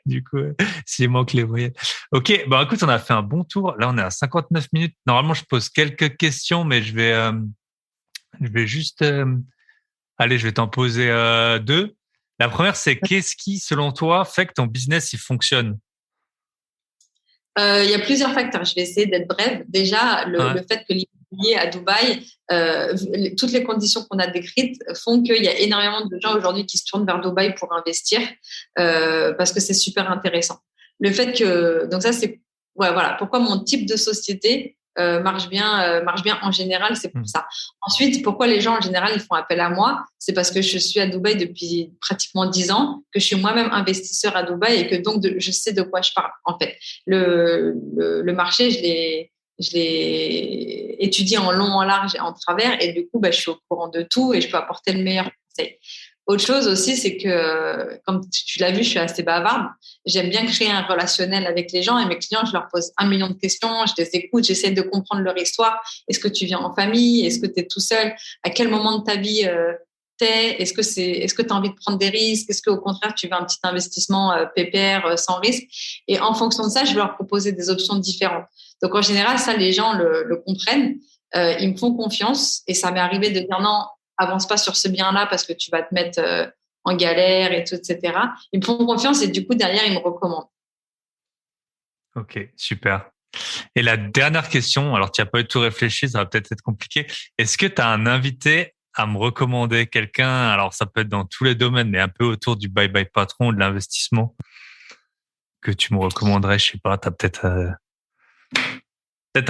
Du coup, ouais, s'il manque les voyelles. Ok, bah écoute, on a fait un bon tour. Là, on est à 59 minutes. Normalement, je pose quelques questions, mais je vais juste, allez, je vais t'en poser deux. La première, c'est qu'est-ce qui, selon toi, fait que ton business il fonctionne? Il y a plusieurs facteurs. Je vais essayer d'être brève. Déjà, Ouais. le fait que l'immobilier à Dubaï, toutes les conditions qu'on a décrites font qu'il y a énormément de gens aujourd'hui qui se tournent vers Dubaï pour investir parce que c'est super intéressant. Le fait que, donc ça, c'est, ouais, voilà, pourquoi mon type de société marche bien en général, c'est pour Hmm. ça. Ensuite, pourquoi les gens en général ils font appel à moi, c'est parce que je suis à Dubaï depuis pratiquement 10 ans, que je suis moi-même investisseur à Dubaï et que donc je sais de quoi je parle en fait. Le marché, je l'ai étudié en long, en large et en travers. Et du coup, bah, je suis au courant de tout et je peux apporter le meilleur conseil. Autre chose aussi, c'est que, comme tu l'as vu, je suis assez bavarde. J'aime bien créer un relationnel avec les gens et mes clients, je leur pose 1 million de questions, je les écoute, j'essaie de comprendre leur histoire. Est-ce que tu viens en famille? Est-ce que tu es tout seul? À quel moment de ta vie t'es? Est-ce que tu as envie de prendre des risques? Est-ce qu'au contraire, tu veux un petit investissement pépère, sans risque? Et en fonction de ça, je vais leur proposer des options différentes. Donc, en général, ça, les gens le comprennent. Ils me font confiance et ça m'est arrivé de dire non, avance pas sur ce bien-là parce que tu vas te mettre en galère et tout, etc. Ils me font confiance et du coup, derrière, ils me recommandent. Ok, super. Et la dernière question, alors tu n'as pas eu tout réfléchi, ça va peut-être être compliqué. Est-ce que tu as un invité à me recommander, quelqu'un, alors ça peut être dans tous les domaines, mais un peu autour du bye-bye patron, de l'investissement, que tu me recommanderais, je sais pas, tu as peut-être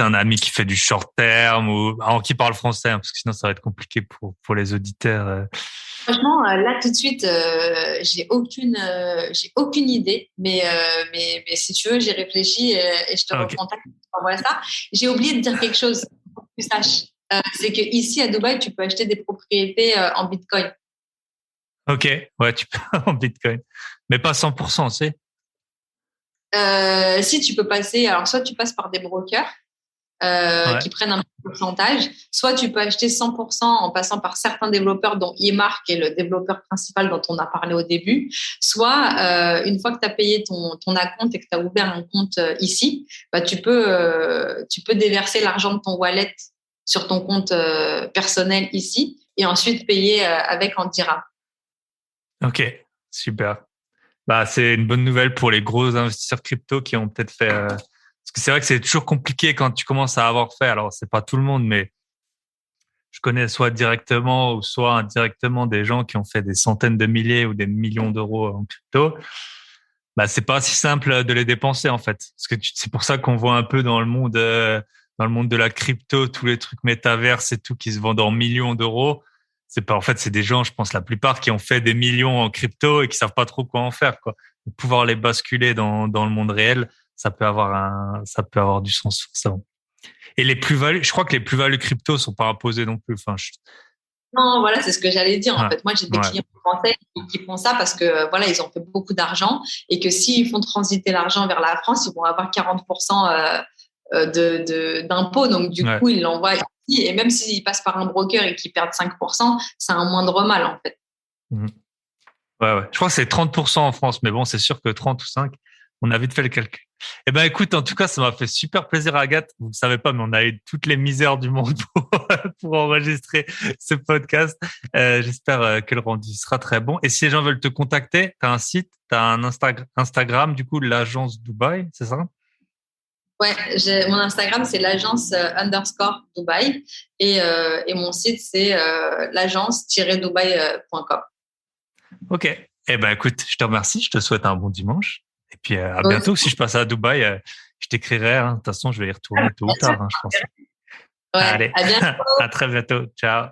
un ami qui fait du short terme ou alors, qui parle français, hein, parce que sinon ça va être compliqué pour les auditeurs. Franchement, là tout de suite, j'ai aucune idée, mais si tu veux, j'y réfléchis et je te Ok, recontacte. Je t'envoie ça. J'ai oublié de dire quelque chose pour que tu saches. C'est que ici à Dubaï, tu peux acheter des propriétés en Bitcoin. ok, ouais, tu peux en Bitcoin, mais pas 100%, c'est. Si tu peux passer, alors soit tu passes par des brokers Ouais. qui prennent un pourcentage. Soit tu peux acheter 100% en passant par certains développeurs, dont Emark est le développeur principal dont on a parlé au début. Soit, une fois que tu as payé ton acompte et que tu as ouvert un compte ici, bah, tu peux déverser l'argent de ton wallet sur ton compte personnel ici et ensuite payer avec en dirham. Ok, Super. Bah, c'est une bonne nouvelle pour les gros investisseurs crypto qui ont peut-être fait, parce que c'est vrai que c'est toujours compliqué quand tu commences à avoir fait. Alors, c'est pas tout le monde, mais je connais soit directement ou soit indirectement des gens qui ont fait des centaines de milliers ou des millions d'euros en crypto. Bah, c'est pas si simple de les dépenser, en fait. Parce que c'est pour ça qu'on voit un peu dans le monde de la crypto, tous les trucs métaverses et tout qui se vendent en millions d'euros. C'est pas, en fait, c'est des gens, je pense, la plupart qui ont fait des millions en crypto et qui savent pas trop quoi en faire, quoi. Donc, pouvoir les basculer dans le monde réel, ça peut avoir du sens sur ça. Et les plus-values, je crois que les plus-values crypto sont pas imposées non plus. Enfin, Non, voilà, c'est ce que j'allais dire. En ouais, fait, moi, j'ai des ouais, clients français qui font ça parce que voilà, ils ont fait beaucoup d'argent et que s'ils font transiter l'argent vers la France, ils vont avoir 40% d'impôts. Donc, du ouais. coup, ils l'envoient ici. Et même s'ils passent par un broker et qu'ils perdent 5%, c'est un moindre mal, en fait. Mhm. Ouais, ouais. Je crois que c'est 30% en France, mais bon, c'est sûr que 30 ou 5, on a vite fait le calcul. Eh ben, écoute, en tout cas, ça m'a fait super plaisir, Agathe. Vous ne savez pas, mais on a eu toutes les misères du monde pour enregistrer ce podcast. J'espère que le rendu sera très bon. Et si les gens veulent te contacter, tu as un site, tu as un Instagram, du coup, l'agence Dubaï, c'est ça? Ouais, mon Instagram, c'est l'agence underscore Dubaï et mon site, c'est l'agence-dubaï.com. Ok. Eh ben, écoute, je te remercie. Je te souhaite un bon dimanche. Et puis, à Ouais, bientôt. Si je passe à Dubaï, je t'écrirai, hein. De toute façon, je vais y retourner tôt ou tard, hein, je pense. Allez, à bientôt. à très bientôt. Ciao.